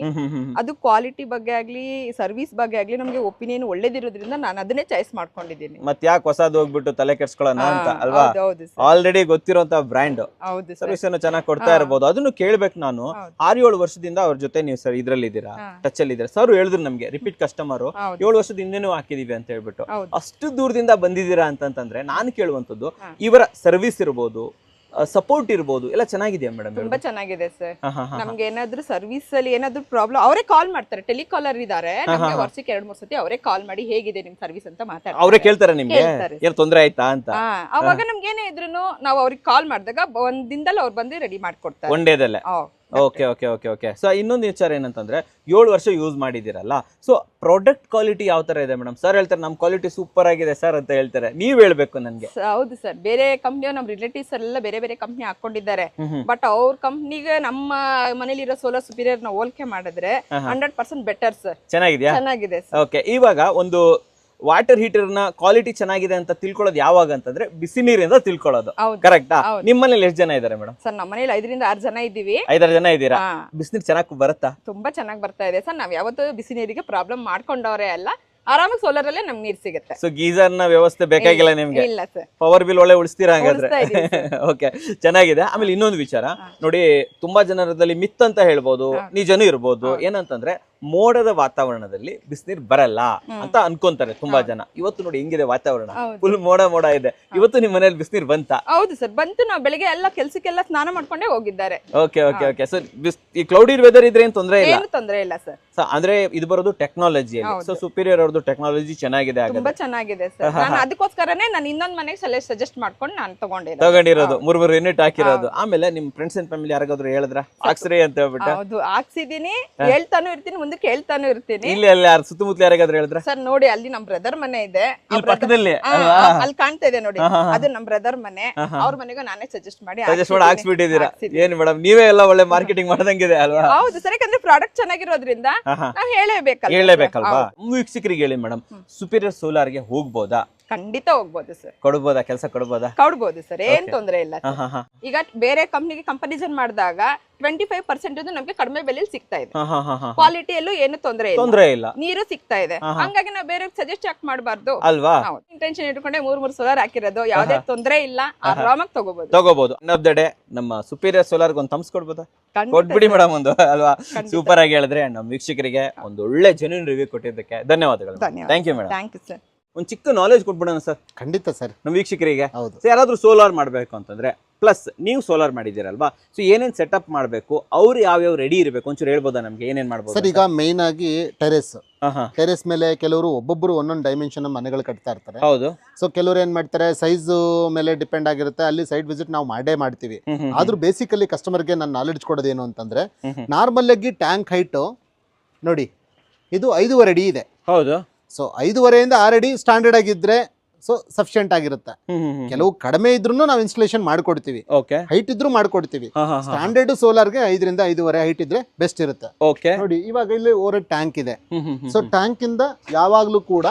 ಅದು ಕ್ವಾಲಿಟಿ ಬಗ್ಗೆ ಆಗ್ಲಿ ಸರ್ವಿಸ್ ಬಗ್ಗೆ ಆಗ್ಲಿ ನಮ್ಗೆ ಒಪಿನಿಯನ್ ಒಳ್ಳೇದಿರೋದ್ರಿಂದ ನಾನು ಅದನ್ನೇ ಚಾಯ್ಸ್ ಮಾಡ್ಕೊಂಡಿದ್ದೀನಿ. ಮತ್ ಯಾಕೆ ಹೊಸದು ಹೋಗ್ಬಿಟ್ಟು ತಲೆ ಕೆಡ್ಸ್ಕೊಳ್ಳೋಣ ಅಂತ ಅಲ್ವಾ? ಹೌದು ಸರ್, ಆಲ್ರೆಡಿ ಗೊತ್ತಿರೋಂತ ಬ್ರ್ಯಾಂಡ್, ಹೌದು ಸರ್. ಸರ್ವಿಸ್ ಅನ್ನು ಚೆನ್ನಾಗಿ ಕೊಡ್ತಾ ಇರ್ಬೋದು. ಅದನ್ನು ಕೇಳ್ಬೇಕು ನಾನು. 6-7 ವರ್ಷದಿಂದ ಅವ್ರ ಜೊತೆ ನೀವು ಸರ್ ಇದ್ರಲ್ಲಿ ಇದ್ದೀರಾ, ಟಚ್ ಅಲ್ಲಿ ಇದ್ದೀರಾ. ಸರ್ ಹೇಳಿದ್ರು ನಮ್ಗೆ ರಿಪೀಟ್ ಕಸ್ಟಮರ್, 7 ವರ್ಷದ ಹಿಂದೆನೂ ಹಾಕಿದೀವಿ ಅಂತ ಹೇಳ್ಬಿಟ್ಟು. ಅಷ್ಟು ದೂರದಿಂದ ಬಂದಿದ್ದೀರಾ ಅಂತಂದ್ರೆ ನಾನು ಕೇಳುವಂತದ್ದು, ಇವರ ಸರ್ವಿಸ್ ಇರ್ಬೋದು, ಸಪೋರ್ಟ್ ಇರ್ಬೋದು, ಎಲ್ಲ ಚೆನ್ನಾಗಿದೆಯಾ ಮೇಡಮ್? ತುಂಬಾ ಚೆನ್ನಾಗಿದೆ ಸರ್. ನಮ್ಗೆ ಏನಾದ್ರು ಸರ್ವಿಸ್ ಅಲ್ಲಿ ಏನಾದ್ರು ಪ್ರಾಬ್ಲಮ್ ಅವರೇ ಕಾಲ್ ಮಾಡ್ತಾರೆ, ಟೆಲಿಕಾಲರ್ ಇದಾರೆ. ನಮ್ಗೆ ವರ್ಷಕ್ಕೆ 2-3 ಸತಿ ಅವರೇ ಕಾಲ್ ಮಾಡಿ ಹೇಗಿದೆ ನಿಮ್ ಸರ್ವಿಸ್ ಅಂತ ಮಾತಾಡ್ತಾರೆ. ಅವರೇ ಕೇಳ್ತಾರೆ ನಿಮ್ಗೆ ಏನ್ ತೊಂದ್ರೆ ಆಯ್ತಾ ಅಂತ. ಅವಾಗ ನಮ್ಗೆ ಏನೇ ಇದ್ರು ನಾವು ಅವ್ರಿಗೆ ಕಾಲ್ ಮಾಡಿದಾಗ ಒಂದ್ ದಿನದಲ್ಲಿ ಅವ್ರು ಬಂದು ರೆಡಿ ಮಾಡ್ಕೊಡ್ತಾರೆ, ಒನ್ ಡೇದಲ್ಲೇ. Okay okay okay okay. So ಇನ್ನೊಂದು ವಿಚಾರ ಏನಂತಂದ್ರೆ, 7 ವರ್ಷ ಯೂಸ್ ಮಾಡಿದಿರಲ್ಲ, ಸೊ ಪ್ರಾಡಕ್ಟ್ ಕ್ವಾಲಿಟಿ ಯಾವ ತರ ಇದೆ ಮೇಡಮ್? ಸರ್ ಹೇಳ್ತಾರೆ ನಮ್ ಕ್ವಾಲಿಟಿ ಸೂಪರ್ ಆಗಿದೆ ಸರ್ ಅಂತ ಹೇಳ್ತಾರೆ, ನೀವ್ ಹೇಳ್ಬೇಕು ನನ್ಗೆ. ಹೌದು ಸರ್, ಬೇರೆ ಕಂಪ್ನಿ ನಮ್ ರಿಲೇಟಿವ್ಸ್ ಎಲ್ಲ ಬೇರೆ ಬೇರೆ ಕಂಪ್ನಿ ಹಾಕೊಂಡಿದ್ದಾರೆ. ಬಟ್ ಅವ್ರ ಕಂಪ್ನಿಗೆ ನಮ್ಮ ಮನೇಲಿರೋ ಸೋಲಾರ್ ಸುಪೀರಿಯರ್ ನ ಹೋಲಿಕೆ ಮಾಡಿದ್ರೆ 100% ಬೆಟರ್ ಸರ್. ಚೆನ್ನಾಗಿದ್ಯಾ? ಚೆನ್ನಾಗಿದೆ. ಓಕೆ, ಇವಾಗ ಒಂದು ವಾಟರ್ ಹೀಟರ್ ನ ಕ್ವಾಲಿಟಿ ಚೆನ್ನಾಗಿದೆ ಅಂತ ತಿಳ್ಕೊಳ್ಳೋದು ಯಾವಾಗ ಅಂತಂದ್ರೆ ಬಿಸಿ ನೀರಿಂದ ತಿಳ್ಕೊಳ್ಳೋದು, ಕರೆಕ್ಟಾ? ನಿಮ್ಮ ಮನೇಲಿ ಎಷ್ಟು ಜನ ಇದಾರೆ ಮೇಡಮ್? ಸರ್ ನಮ್ಮ ಮನೇಲಿ 5-6 ಜನ ಇದ್ದೀವಿ. 5-6 ಜನ ಇದ್ದೀರಾ? ಬಿಸಿನೀರು ಚೆನ್ನಾಗಿ ಬರುತ್ತಾ? ತುಂಬಾ ಚೆನ್ನಾಗಿ ಬರ್ತಾ ಇದೆ ಸರ್. ನಾವ್ ಯಾವತ್ತೂ ಬಿಸಿ ನೀರಿಗೆ ಪ್ರಾಬ್ಲಮ್ ಮಾಡ್ಕೊಂಡವ್ರೆ ಅಲ್ಲ, ಆರಾಮಾಗಿ ಸೋಲಾರ್ ಅಲ್ಲೇ ನಮ್ಗೆ ನೀರ್ ಸಿಗುತ್ತೆ. ಸೊ ಗೀಸರ್ ನ ವ್ಯವಸ್ಥೆ ಬೇಕಾಗಿಲ್ಲ ನಿಮ್ಗೆ? ಇಲ್ಲ ಸರ್. ಪವರ್ ಬಿಲ್ ಒಳ್ಳೆ ಉಳಿಸ್ತೀರಾ ಹಂಗಾದ್ರೆ? ಓಕೆ, ಚೆನ್ನಾಗಿದೆ. ಆಮೇಲೆ ಇನ್ನೊಂದು ವಿಚಾರ ನೋಡಿ, ತುಂಬಾ ಜನರದಲ್ಲಿ ಮಿತ್ ಅಂತ ಹೇಳ್ಬೋದು, ನಿಜನೂ ಇರ್ಬೋದು. ಏನಂತಂದ್ರೆ, ಮೋಡದ ವಾತಾವರಣದಲ್ಲಿ ಬಿಸಿನೀರ್ ಬರಲ್ಲ ಅಂತ ಅನ್ಕೊಂತಾರೆ ತುಂಬಾ ಜನ. ಇವತ್ತು ನೋಡಿ ಹೆಂಗಿದೆ ವಾತಾವರಣ, ಫುಲ್ ಮೋಡ ಇದೆ. ಇವತ್ತು ನಿಮ್ ಮನೇಲಿ ಬಿಸಿನೀರ್ ಬಂತ? ಹೌದು ಸರ್, ಬಂತು. ನಾವು ಬೆಳಿಗ್ಗೆ ಎಲ್ಲ ಕೆಲ್ಸಕ್ಕೆಲ್ಲ ಸ್ನಾನ ಮಾಡ್ಕೊಂಡೇ ಹೋಗಿದ್ದಾರೆ. Okay okay okay. ಸೊ ಈ ಕ್ಲೌಡಿ ವೆದರ್ ಇದ್ರೆ ಏನ್ ತೊಂದ್ರೆ ಇಲ್ಲ? ಏನು ತೊಂದ್ರೆ ಇಲ್ಲ ಸರ್. ಅಂದ್ರೆ ಇದು ಬರೋದು ಟೆಕ್ನಾಲಜಿ. ಸೊ ಸುಪೀರಿಯರ್ ಅವ್ರದ್ದು ಟೆಕ್ನಾಲಜಿ ಚೆನ್ನಾಗಿದೆ, ತುಂಬಾ ಚೆನ್ನಾಗಿದೆ ಸರ್. ನಾನು ಅದಕ್ಕೋಸ್ಕರನೇ ನಾನು ಇನ್ನೊಂದ್ ಮನೆಗೆ ಸಜೆಸ್ಟ್ ಮಾಡ್ಕೊಂಡು ನಾನು ತಗೊಂಡಿರೋದು 3 ಯೂನಿಟ್ ಹಾಕಿರೋದು. ಆಮೇಲೆ ನಿಮ್ ಫ್ರೆಂಡ್ಸ್ ಅಂಡ್ ಫ್ಯಾಮಿಲಿ ಯಾರಿಗಾದ್ರು ಹೇಳಿದ್ರ ಹಾಕ್ಸ್ರಿ ಅಂತ ಹೇಳ್ಬಿಟ್ಟು? ಹೌದು, ಹಾಕ್ಸಿದೀನಿ, ಹೇಳ್ತಾನು ಇರ್ತೀನಿ, ಮುಂದೆ ಕೇಳ್ತಾನು ಇರ್ತೀನಿ. ಇಲ್ಲಿ ಅಲ್ಲಿ ಯಾರು ಸುತ್ತಮುತ್ತಲ ಯಾರಿಗಾದ್ರು ಹೇಳಿದ್ರ? ಸರ್ ನೋಡಿ, ಅಲ್ಲಿ ನಮ್ ಬ್ರದರ್ ಮನೆ ಇದೆ, ಪಕ್ಕದಲ್ಲಿ ಅಲ್ಲಿ ಕಾಣ್ತಾ ಇದೆ ನೋಡಿ, ಅದು ನಮ್ ಬ್ರದರ್ ಮನೆ. ಅವ್ರ ಮನೆಗೂ ನಾನೇ ಸಜೆಸ್ಟ್ ಮಾಡಿ ಹಾಕ್ಸ್ಬಿಟ್ಟಿದ್ದೀರಾ? ಏನ್ ಮೇಡಮ್, ನೀವೇ ಎಲ್ಲ ಒಳ್ಳೆ ಮಾರ್ಕೆಟಿಂಗ್ ಮಾಡ್ದಂಗಿದೆ ಅಲ್ವಾ? ಹೌದು ಸರ್, ಯಾಕಂದ್ರೆ ಪ್ರಾಡಕ್ಟ್ ಚೆನ್ನಾಗಿರೋದ್ರಿಂದ ನಾವ್ ಹೇಳಬೇಕಲ್ವಾ? ವೀಕ್ಷಕರಿಗೆ ಹೇಳಿ ಮೇಡಮ್, ಸುಪೀರಿಯರ್ ಸೋಲಾರ್ ಗೆ ಹೋಗ್ಬೋದಾ? ಖಂಡಿತ ಹೋಗ್ಬೋದು ಸರ್. ಕೊಡ್ಬೋದಾ? ಕೆಲಸ ಕೊಡ್ಬೋದು ಸರ್, ಏನ್ ತೊಂದ್ರೆ ಇಲ್ಲ. ಈಗ ಬೇರೆ ಕಂಪ್ನಿಗೆ ಕಂಪಾರಿಸನ್ ಮಾಡಿದಾಗ 25% ನಮ್ಗೆ ಕಡಿಮೆ ಬೆಲೆಯಲ್ಲಿ ಸಿಗ್ತಾ ಇದೆ. ಕ್ವಾಲಿಟಿಯಲ್ಲೂ ಏನು ತೊಂದ್ರೆ ಇಲ್ಲ, ನೀರು ಸಿಗ್ತಾ ಇದೆ. ಹಂಗಾಗಿ ನಾವು ಬೇರೆ ಸಜೆಸ್ಟ್ ಯಾಕೆ ಮಾಡಬಾರ್ದು ಅಲ್ವಾ? ಇಂಟೆನ್ಷನ್ ಇಟ್ಕೊಂಡೆ 3 ಸೋಲಾರ್ ಹಾಕಿರೋದು, ಯಾವ್ದೇ ತೊಂದ್ರೆ ಇಲ್ಲ, ಆರಾಮಾಗಿ ತಗೋಬಹುದು. ಡೇ ನಮ್ಮ ಸುಪೀರಿಯರ್ ಸೋಲಾರ್ ಒಂದು ಥಮ್ಸ್ ಕೊಡ್ಬೋದಾ? ಕೊಟ್ಬಿಡಿ ಮೇಡಮ್ ಒಂದು, ಅಲ್ವಾ? ಸೂಪರ್ ಆಗಿ ಹೇಳಿದ್ರೆ ನಮ್ಮ ವೀಕ್ಷಕರಿಗೆ ಒಂದು ಒಳ್ಳೆ ಜೆನ್ಯೂನ್ ರಿವ್ಯೂ ಕೊಟ್ಟಿದ್ದಕ್ಕೆ ಧನ್ಯವಾದಗಳು. Thank you madam. Thank you sir. ಒಂದು ಚಿಕ್ಕ ನಾಲೆಜ್ ಕೊಟ್ಬಿಡೋಣ ಸರ್. ಖಂಡಿತ ಸರ್. ನಮ್ಮ ವೀಕ್ಷಕರಿಗೆ ಯಾರಾದ್ರೂ ಸೋಲಾರ್ ಮಾಡಬೇಕು ಅಂತಂದ್ರೆ, ಪ್ಲಸ್ ನೀವು ಸೋಲಾರ್ ಮಾಡಿದ್ದೀರಲ್ವಾ, ಸೊ ಏನೇನ್ ಸೆಟಪ್ ಮಾಡಬೇಕು, ಅವ್ರು ಯಾವ್ಯಾವ ರೆಡಿ ಇರಬೇಕು ಒಂಚೂರು ಹೇಳ್ಬೋದಾ ನಮ್ಗೆ? ಏನೇನ್ ಮಾಡ್ಬೋದು ಸರ್? ಈಗ ಮೇನ್ ಆಗಿ ಟೆರೆಸ್ ಮೇಲೆ ಕೆಲವರು ಒಬ್ಬೊಬ್ರು ಒಂದೊಂದು ಡೈಮೆನ್ಷನ್ ಮನೆಗಳು ಕಟ್ತಾ ಇರ್ತಾರೆ. ಹೌದು. ಸೊ ಕೆಲವರು ಏನ್ ಮಾಡ್ತಾರೆ, ಸೈಜ್ ಮೇಲೆ ಡಿಪೆಂಡ್ ಆಗಿರುತ್ತೆ. ಅಲ್ಲಿ ಸೈಡ್ ವಿಸಿಟ್ ನಾವು ಮಾಡೇ ಮಾಡ್ತೀವಿ. ಆದ್ರೂ ಬೇಸಿಕಲಿ ಕಸ್ಟಮರ್ಗೆ ನಾನು ನಾಲೆಡ್ಜ್ ಕೊಡೋದೇನು ಅಂತಂದ್ರೆ, ನಾರ್ಮಲ್ ಆಗಿ ಟ್ಯಾಂಕ್ ಹೈಟ್ ನೋಡಿ, ಇದು 5.5 ಅಡಿ ಇದೆ. ಹೌದು. ಸೊ 5.5 6 ಅಡಿ ಸ್ಟ್ಯಾಂಡರ್ಡ್ ಆಗಿದ್ರೆ ಸೊ ಸಫಿಶಿಯಂಟ್ ಆಗಿರುತ್ತೆ. ಕೆಲವು ಕಡಿಮೆ ಇದ್ರೂ ನಾವು ಇನ್ಸ್ಟಾಲೇಷನ್ ಮಾಡ್ಕೊಡ್ತೀವಿ, ಹೈಟ್ ಇದ್ರೂ ಮಾಡ್ಕೊಡ್ತೀವಿ. ಸ್ಟ್ಯಾಂಡರ್ಡ್ ಸೋಲಾರ್ಗೆ 5 ರಿಂದ 5.5 ಹೈಟ್ ಇದ್ರೆ ಬೆಸ್ಟ್ ಇರುತ್ತೆ. ನೋಡಿ, ಇವಾಗ ಇಲ್ಲಿ ಓವರ್ ಟ್ಯಾಂಕ್ ಇದೆ. ಸೊ ಟ್ಯಾಂಕ್ ಇಂದ ಯಾವಾಗ್ಲೂ ಕೂಡ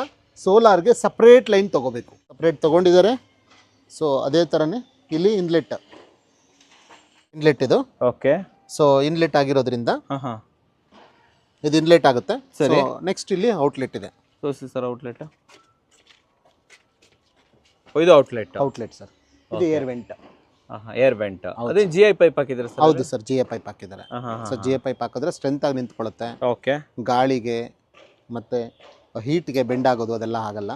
ಸೋಲಾರ್ಗೆ ಸಪರೇಟ್ ಲೈನ್ ತಗೋಬೇಕು. ಸಪರೇಟ್ ತಗೊಂಡಿದ್ದಾರೆ. ಸೊ ಅದೇ ತರನೇ ಇಲ್ಲಿ ಇನ್ಲೆಟ್ ಇದು. ಸೊ ಇನ್ಲೆಟ್ ಆಗಿರೋದ್ರಿಂದ ಇದು ಇನ್ಲೆಟ್ ಆಗುತ್ತೆ. ಸರಿ, ನೆಕ್ಸ್ಟ್ ಇಲ್ಲಿ ಔಟ್ಲೆಟ್ ಇದೆ. ಸರ್ ಔಟ್ಲೆಟ್, ಇದು ಔಟ್ಲೆಟ್ ಸರ್. ಇದು ಏರ್ ವೆಂಟ್. Air vent. ಅದೇ ಜಿಐ ಪೈಪ್ ಹಾಕಿದ್ರೆ ಸರ್? ಹೌದು ಸರ್, ಜಿಐ ಪೈಪ್ ಹಾಕಿದ್ದಾರೆ. ಸೊ ಜಿಐ ಪೈಪ್ ಹಾಕಿದ್ರೆ ಸ್ಟ್ರೆಂತ್ ಆಗಿ ನಿಂತ್ಕೊಳ್ಳುತ್ತೆ. ಗಾಳಿಗೆ ಮತ್ತೆ ಹೀಟ್ಗೆ ಬೆಂಡ್ ಆಗೋದು ಅದೆಲ್ಲ ಆಗಲ್ಲ.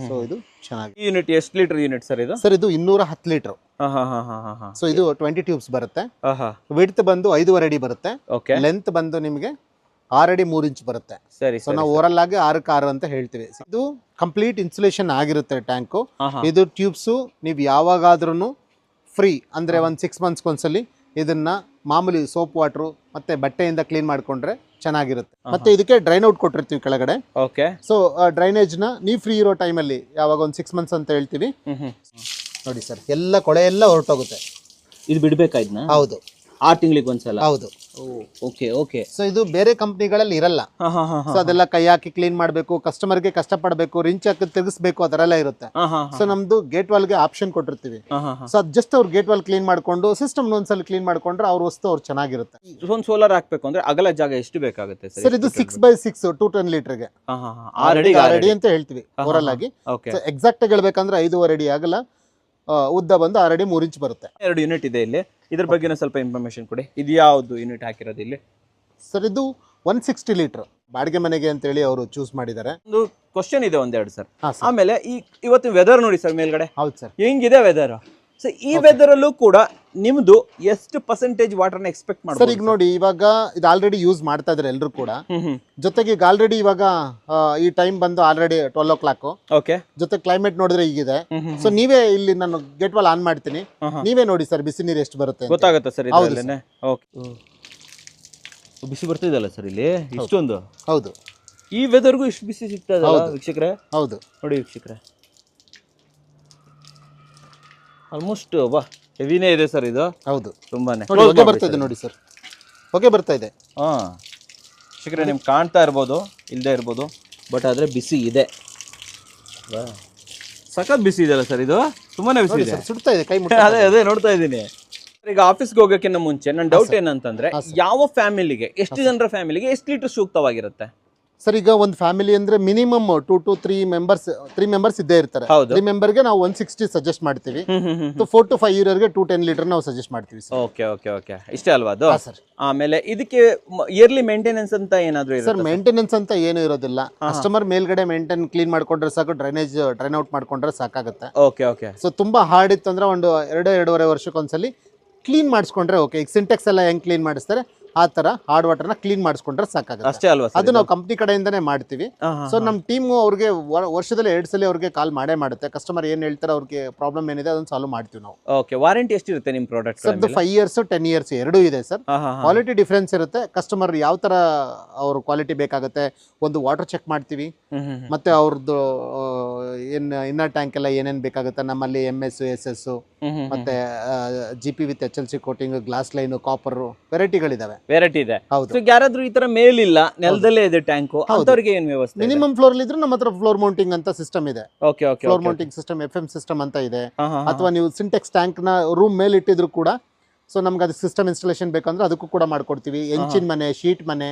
ಸೊ ಇದು ಚೆನ್ನಾಗಿ. ಈ ಯೂನಿಟ್ ಎಷ್ಟು ಲೀಟರ್ ಯೂನಿಟ್ ಸರ್ ಇದು? ಸರ್ ಇದು 210 ಲೀಟರ್. ಸೊ ಇದು 20 ಟ್ಯೂಬ್ಸ್ ಬರುತ್ತೆ. ವಿಡ್ತ್ ಬಂದು 5.5 ಅಡಿ ಬರುತ್ತೆ. ಲೆಂತ್ ಬಂದು ನಿಮಗೆ 6 ಅಡಿ 3 ಇಂಚ್ ಬರುತ್ತೆ. ಸರಿ. ಸೊ ನಾವು ಓವರಲ್ ಆಗಿ 6 ಅಂತ ಹೇಳ್ತೀವಿ. ಇದು ಕಂಪ್ಲೀಟ್ ಇನ್ಸುಲೇಷನ್ ಆಗಿರುತ್ತೆ ಟ್ಯಾಂಕು. ಇದು ಟ್ಯೂಬ್ಸು ನೀವು ಯಾವಾಗಾದ್ರೂ ಫ್ರೀ ಅಂದ್ರೆ ಒಂದು 6 ಮಂತ್ಸ್ ಒಂದ್ಸಲಿ ಇದನ್ನ ಮಾಮೂಲಿ ಸೋಪ್ ವಾಟರ್ ಮತ್ತೆ ಬಟ್ಟೆಯಿಂದ ಕ್ಲೀನ್ ಮಾಡ್ಕೊಂಡ್ರೆ ಚೆನ್ನಾಗಿರುತ್ತೆ. ಮತ್ತೆ ಇದಕ್ಕೆ ಡ್ರೈನ್ ಔಟ್ ಕೊಟ್ಟಿರ್ತೀವಿ ಕೆಳಗಡೆ. ಓಕೆ. ಸೊ ಡ್ರೈನೇಜ್ ನ ನೀವು ಫ್ರೀ ಇರೋ ಟೈಮಲ್ಲಿ ಯಾವಾಗ ಒಂದು 6 ಮಂತ್ಸ್ ಅಂತ ಹೇಳ್ತೀವಿ ನೋಡಿ ಸರ್, ಎಲ್ಲ ಕೊಳೆ ಎಲ್ಲ ಹೊರಟೋಗುತ್ತೆ. ಇದು ಬಿಡ್ಬೇಕಾ ಇದನ್ನ? ಹೌದು, 6 ತಿಂಗಳಿಗೆ ಒಂದ್ಸಲ. ಹೌದು. Okay okay. ಸೊ ಇದು ಬೇರೆ ಕಂಪ್ನಿಗಳಲ್ಲಿ ಇರಲ್ಲ. ಸೊ ಅದೆಲ್ಲ ಕೈ ಹಾಕಿ ಕ್ಲೀನ್ ಮಾಡಬೇಕು, ಕಸ್ಟಮರ್ಗೆ ಕಷ್ಟಪಡಬೇಕು, ರಿಂಚ್ ಹಾಕಿ ತಿರುಗಿಸ್ಬೇಕು, ಅದರೆಲ್ಲ ಇರುತ್ತೆ. ಸೊ ನಮ್ದು ಗೇಟ್ ವಾಲ್ಗೆ ಆಪ್ಷನ್ ಕೊಟ್ಟಿರ್ತೀವಿ. ಸೊ ಅದು ಜಸ್ಟ್ ಅವ್ರು ಗೇಟ್ ವಾಲ್ ಕ್ಲೀನ್ ಮಾಡ್ಕೊಂಡು ಸಿಸ್ಟಮ್ ಒಂದ್ಸಲ ಕ್ಲೀನ್ ಮಾಡ್ಕೊಂಡ್ರೆ ಅವ್ರ ವಸ್ತು ಅವ್ರು ಚೆನ್ನಾಗಿರುತ್ತೆ. ಒಂದು ಸೋಲಾರ್ ಹಾಕ್ಬೇಕು ಅಂದ್ರೆ ಅಗಲ ಜಾಗ ಎಷ್ಟು ಬೇಕಾಗುತ್ತೆ ಸರ್? ಇದು 6x6 210 ಲೀಟರ್ಗೆ 6 ಅಡಿ ಅಂತ ಹೇಳ್ತೀವಿ ಓವರಲ್ ಆಗಿ. ಎಕ್ಸಾಕ್ಟ್ ಆಗಿ ಹೇಳ್ಬೇಕಂದ್ರೆ 5.5 ಅಡಿ ಆಗಲ್ಲ, ಉದ್ದ ಬಂದು 6 ಅಡಿ 3 ಇಂಚ್ ಬರುತ್ತೆ. 2 ಯೂನಿಟ್ ಇದೆ ಇಲ್ಲಿ. ಇದ್ರ ಬಗ್ಗೆ ಸ್ವಲ್ಪ ಇನ್ಫಾರ್ಮೇಶನ್ ಕೊಡಿ. ಇದು ಯಾವ್ದು ಯೂನಿಟ್ ಹಾಕಿರೋದು ಇಲ್ಲಿ? ಸರ್ ಇದು 160 ಲೀಟರ್ ಬಾಡಿಗೆ ಮನೆಗೆ ಅಂತ ಹೇಳಿ ಅವರು ಚೂಸ್ ಮಾಡಿದ್ದಾರೆ. ಒಂದು ಕ್ವಶನ್ ಇದೆ ಒಂದೆರಡು ಸರ್. ಆಮೇಲೆ ಈ ಇವತ್ತು ವೆದರ್ ನೋಡಿ ಸರ್ ಮೇಲ್ಗಡೆ. ಹೌದು ಸರ್, ಹೆಂಗಿದೆ ವೆದರ್? ಸೊ ಈ ವೆದರ್ ಅಲ್ಲೂ ಕೂಡ ನಿಮ್ದು ಎಷ್ಟು ಪರ್ಸೆಂಟೇಜ್ ವಾಟರ್ ನ ಎಕ್ಸ್ಪೆಕ್ಟ್ ಮಾಡ್ಬೋದು ಸರ್? ಈಗ ನೋಡಿ, ಇವಾಗ ಇದು ಆಲ್ರೆಡಿ ಯೂಸ್ ಮಾಡ್ತಾ ಇದ್ದಾರೆ ಎಲ್ಲರೂ ಕೂಡ. ಜೊತೆಗೆ ಈಗ ಆಲ್ರೆಡಿ ಇವಾಗ ಈ ಟೈಮ್ ಬಂದು ಆಲ್ರೆಡಿ 12 o'clock. ಓಕೆ. ಜೊತೆ ಕ್ಲೈಮೇಟ್ ನೋಡಿದ್ರೆ ಈಗಿದೆ. ಸೊ ನೀವೇ ಇಲ್ಲಿ ನಾನು ಗೇಟ್ ವಾಲ್ ಆನ್ ಮಾಡ್ತೀನಿ, ನೀವೇ ನೋಡಿ ಸರ್ ಬಿಸಿ ನೀರು ಎಷ್ಟು ಬರುತ್ತೆ ಗೊತ್ತಾಗುತ್ತೆ ಸರ್ ಇದರಲ್ಲೇನೆ. ಓಕೆ. ಬಿಸಿ ಬರ್ತಿದಲ್ಲ ಸರ್ ಇಲ್ಲಿ ಇಷ್ಟೊಂದು? ಹೌದು. ಈ ವೆದರ್ಗೂ ಇಷ್ಟು ಬಿಸಿ ಸಿಗ್ತದೆ ವೀಕ್ಷಕರೇ? ಹೌದು ನೋಡಿ ವೀಕ್ಷಕರೇ, ಆಲ್ಮೋಸ್ಟ್ ವಾ ಹೆವಿನೇ ಇದೆ ಸರ್ ಇದು. ಹೌದು, ತುಂಬಾನೇ ಹೊಗೆ ಬರ್ತಾ ಇದೆ ನೋಡಿ ಸರ್, ಹೊಗೆ ಬರ್ತಾ ಇದೆ. ವೀಕ್ಷಕರೇ ನಿಮ್ಗೆ ಕಾಣ್ತಾ ಇರ್ಬೋದು, ಇಲ್ಲದೆ ಇರ್ಬೋದು, ಬಟ್ ಆದರೆ ಬಿಸಿ ಇದೆ. ಸಖತ್ ಬಿಸಿ ಇದೆಯಲ್ಲ ಸರ್ ಇದು? ತುಂಬಾನೇ ಬಿಸಿ ಇದೆ, ಸುಡ್ತಾ ಇದೆ ಕೈ. ಅದೇ ನೋಡ್ತಾ ಇದ್ದೀನಿ. ಈಗ ಆಫೀಸ್ಗೆ ಹೋಗೋಕ್ಕಿಂತ ಮುಂಚೆ ನನ್ನ ಡೌಟ್ ಏನಂತಂದ್ರೆ, ಯಾವ ಫ್ಯಾಮಿಲಿಗೆ, ಎಷ್ಟು ಜನರ ಫ್ಯಾಮಿಲಿಗೆ ಎಷ್ಟು ಲೀಟರ್ ಸೂಕ್ತವಾಗಿರುತ್ತೆ ಸರ್? ಈಗ ಒಂದು ಫ್ಯಾಮಿಲಿ ಅಂದ್ರೆ ಮಿನಿಮಮ್ 2 to 3 ಮೆಂಬರ್ಸ್ ಇದ್ದೇ ಇರ್ತಾರೆ. 3 ಮೆಂಬರ್ಗೆ ನಾವು 160 ಸಜೆಸ್ಟ್ ಮಾಡ್ತೀವಿ. 4 to 5 ಇಯರ್ಗೆ 210 ಲೀಟರ್ ನಾವು ಸಜೆಸ್ಟ್ ಮಾಡ್ತೀವಿ. ಓಕೆ ಓಕೆ ಓಕೆ, ಇಷ್ಟೇ ಅಲ್ವಾ ಅದು? ಆಮೇಲೆ ಇದಕ್ಕೆ ಇಯರ್ಲಿ ಮೇಂಟೆನೆನ್ಸ್ ಅಂತ ಏನಾದ್ರು ಸರ್? ಮೇಂಟೆನೆನ್ಸ್ ಅಂತ ಏನು ಇರೋದಿಲ್ಲ. ಕಸ್ಟಮರ್ ಮೇಲ್ಗಡೆ ಕ್ಲೀನ್ ಮಾಡ್ಕೊಂಡ್ರೆ ಸಾಕು, ಡ್ರೈನ್ ಔಟ್ ಮಾಡ್ಕೊಂಡ್ರೆ ಸಾಕಾಗುತ್ತೆ. Okay okay. ಸೊ ತುಂಬಾ ಹಾರ್ಡ್ ಇತ್ತು ಅಂದ್ರೆ ಒಂದು 2-2.5 ವರ್ಷಕ್ಕೊಂದ್ಸಲಿ ಕ್ಲೀನ್ ಮಾಡಿಸ್ಕೊಂಡ್ರೆ ಓಕೆ. ಈಗ ಸಿಂಟೆಕ್ಸ್ ಎಲ್ಲ ಹೆಂಗ್ ಕ್ಲೀನ್ ಮಾಡಿಸ್ತಾರೆ ಆ ತರ ಹಾರ್ಡ್ ವಾಟರ್ನ ಕ್ಲೀನ್ ಮಾಡಿಸ್ಕೊಂಡ್ರೆ ಸಾಕಾಗುತ್ತೆ. ಅಷ್ಟೇ ಅಲ್ವಾ? ಅದು ನಾವು ಕಂಪ್ನಿ ಕಡೆಯಿಂದಾನೇ ಮಾಡ್ತೀವಿ. ಸೊ ನಮ್ಮ ಟೀಮು ಅವ್ರಿಗೆ ವರ್ಷದಲ್ಲಿ 2 ಸಲ ಅವ್ರಿಗೆ ಕಾಲ್ ಮಾಡೇ ಮಾಡುತ್ತೆ. ಕಸ್ಟಮರ್ ಏನ್ ಹೇಳ್ತಾರೆ, ಅವ್ರಿಗೆ ಪ್ರಾಬ್ಲಮ್ ಏನಿದೆ ಅದನ್ನ ಸಾಲ್ವ್ ಮಾಡ್ತೀವಿ ನಾವು. ಓಕೆ. ವಾರಂಟಿ ಎಷ್ಟಿರುತ್ತೆ ನಿಮ್ಮ ಪ್ರಾಡಕ್ಟ್? ಸರ್ 5 years 10 years ಎರಡೂ ಇದೆ ಸರ್. ಕ್ವಾಲಿಟಿ ಡಿಫ್ರೆನ್ಸ್ ಇರುತ್ತೆ. ಕಸ್ಟಮರ್ ಯಾವ ತರ ಅವ್ರ ಕ್ವಾಲಿಟಿ ಬೇಕಾಗುತ್ತೆ, ಒಂದು ವಾಟರ್ ಚೆಕ್ ಮಾಡ್ತೀವಿ, ಮತ್ತೆ ಅವ್ರದ್ದು ಇನ್ನರ್ ಟ್ಯಾಂಕ್ ಎಲ್ಲ ಏನೇನ್ ಬೇಕಾಗುತ್ತೆ ನಮ್ಮಲ್ಲಿ, MS SS ಮತ್ತೆ GP with HLC coating, glass line, copper ವೆರೈಟಿಗಳಿದಾವೆ. ವೆರೈಟಿ ಇದೆ. ಹೌದು. ಯಾರಾದ್ರೂ ಈ ತರ ಮೇಲಿಲ್ಲ, ನೆಲದಲ್ಲೇ ಇದೆ ಟ್ಯಾಂಕು, ಅಂತವರಿಗೆ ಏನ್ ವ್ಯವಸ್ಥೆ? ಮಿನಿಮಮ್ ಫ್ಲೋರ್ ಇದ್ರೆ ನಮ್ಮ ಹತ್ರ ಫ್ಲೋರ್ ಮೌಂಟಿಂಗ್ ಅಂತ ಸಿಸ್ಟಮ್ ಇದೆ. Okay okay. Floor mounting system FM system ಅಂತ ಇದೆ. ಅಥವಾ ನೀವು ಸಿಂಟೆಕ್ಸ್ ಟ್ಯಾಂಕ್ ನ ರೂಮ್ ಮೇಲೆ ಇಟ್ಟಿದ್ರು ಕೂಡ, ಸೊ ನಮ್ಗೆ ಅದು ಸಿಸ್ಟಮ್ ಇನ್ಸ್ಟಾಲೇಷನ್ ಬೇಕಂದ್ರೆ ಅದಕ್ಕೂ ಕೂಡ ಮಾಡ್ಕೊಡ್ತೀವಿ. ಎಂಚಿನ ಮನೆ, ಶೀಟ್ ಮನೆ,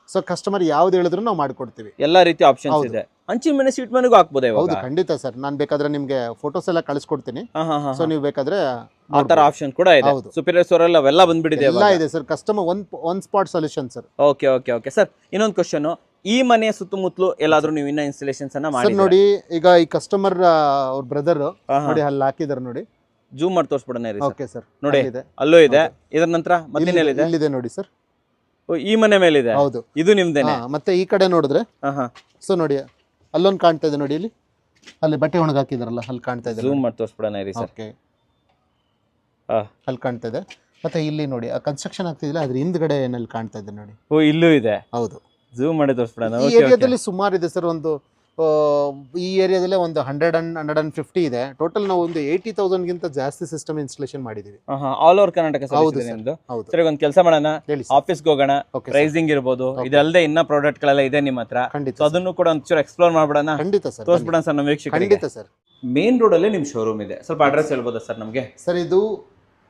ಸೊ ಕಸ್ಟಮರ್ ಯಾವ್ದು ಹೇಳಿದ್ರು ನಾವು ಮಾಡ್ಕೊಡ್ತೀವಿ. ಎಲ್ಲಾ ರೀತಿ ಆಪ್ಷನ್ಸ್ ಇದೆ. ಹಂಚಿನ ಮನೆ, ಸೀಟ್ ಮನೆಗೂ ಹಾಕ್ಬೋದೇ? ಹೌದು, ಖಂಡಿತ ಸರ್. ನಾನು ಬೇಕಾದ್ರೆ ನಿಮ್ಗೆ ಫೋಟೋಸ್ ಎಲ್ಲ ಕಳಿಸ್ಕೊಡ್ತೀನಿ. ಸೊ ನೀವು ಬೇಕಾದ್ರೆ ಆ ತರ ಆಪ್ಷನ್ ಕೂಡ ಇದೆ. ಸುಪೀರಿಯರ್ ಸೋಲಾರ್ ಅವೆಲ್ಲ ಬಂದ್ಬಿಟ್ಟಿದೆ, ಎಲ್ಲ ಇದೆ sir. Customer one spot solution sir. Okay okay okay sir. ಇನ್ನೊಂದು ಕ್ವಶನ್, ಈ ಮನೆಯ ಸುತ್ತಮುತ್ತಲು ಎಲ್ಲಾದ್ರೂ ನೀವು ಇನ್ನ ಇನ್ಸ್ಟಾಲೇಷನ್ಸ್ ಅನ್ನ ಮಾಡಿ? ನೋಡಿ, ಈಗ ಈ ಕಸ್ಟಮರ್ ಅವ್ರ ಬ್ರದರ್ ನೋಡಿ ಅಲ್ಲಿ ಹಾಕಿದಾರೆ ನೋಡಿ. ಜೂಮ್ ಮಾಡಿ ತೋರಿಸ್ಬಿಡೋಣ. ಓಕೆ ಸರ್, ನೋಡಿ ಅಲ್ಲೂ ಇದೆ. ಇದರ ನಂತರ ಮತ್ತೆ ಇಲ್ಲಿದೆ ನೋಡಿ ಸರ್. ಈ ಮನೆ ಮೇಲೆ ಇದೆ. ಹೌದು, ಇದು ನಿಮ್ದೇನೆ. ಮತ್ತೆ ಈ ಕಡೆ ನೋಡಿದ್ರೆ ಸೊ ನೋಡಿ ಅಲ್ಲೊಂದು ಕಾಣ್ತಾ ಇದೆ ನೋಡಿ, ಅಲ್ಲಿ ಬಟ್ಟೆ ಒಣಗಿ ಹಾಕಿದಾರಲ್ಲ, ಅಲ್ಲಿ ಕಾಣ್ತಾ ಇದೆ. ಜೂಮ್ ಮಾಡಿ ತೋರಿಸ್ಬಿಡೋಣ ಸರ್. ಓಕೆ, ಅಲ್ಲಿ ಕಾಣ್ತಾ ಇದೆ. ಮತ್ತೆ ಇಲ್ಲಿ ನೋಡಿ ಆ ಕನ್ಸ್ಟ್ರಕ್ಷನ್ ಆಗ್ತಿದಿಲ್ಲ, ಅದ್ರ ಹಿಂದ್ಗಡೆ ಏನಲ್ಲಿ ಕಾಣ್ತಾ ಇದೆ ನೋಡಿ. ಇಲ್ಲೂ ಇದೆ. ಹೌದು, ಜೂಮ್ ಮಾಡಿ ತೋರಿಸ್ಬಿಡೋಣ. ಈ ಏರಿಯಾದಲ್ಲಿ ಸುಮಾರು ಇದೆ ಸರ್. ಈ ಏರಿಯಾದಲ್ಲೇ ಒಂದು 100-150 ಇದೆ. ಟೋಟಲ್ ನಾವು ಒಂದು 80,000 ಗಿಂತ ಜಾಸ್ತಿ ಸಿಸ್ಟಮ್ ಇನ್ಸ್ಟಾಲೇಷನ್ ಮಾಡಿದೀವಿ. ಆಲ್ ಓವರ್ ಕರ್ನಾಟಕ ನಿಮ್ದು. ಸರಿ, ಒಂದು ಕೆಲಸ ಮಾಡೋಣ, ಆಫೀಸ್ಗೆ ಹೋಗೋಣ. ಪ್ರೈಸಿಂಗ್ ಇರ್ಬೋದು, ಇದಲ್ಲದೆ ಇನ್ನ ಪ್ರಾಡಕ್ಟ್ ಗಳೆಲ್ಲ ಇದೆ ನಿಮ್ಮ ಹತ್ರ. ಅದನ್ನು ಕೂಡ ಒಂಚೂರು ಎಕ್ಸ್ಪ್ಲೋರ್ ಮಾಡ್ಬಿಡೋಣ. ಖಂಡಿತ ಸರ್, ತೋರಿಸ್ಬಿಡೋಣ ಸರ್ ನಮ್ಮ ವೀಕ್ಷಕರಿಗೆ. ಖಂಡಿತ ಸರ್. ಮೇನ್ ರೋಡ್ ಅಲ್ಲೇ ನಿಮ್ ಶೋರೂಮ್ ಇದೆ, ಸ್ವಲ್ಪ ಅಡ್ರೆಸ್ ಹೇಳ್ಬೋದಾ ಸರ್ ನಮಗೆ? ಸರ್, ಇದು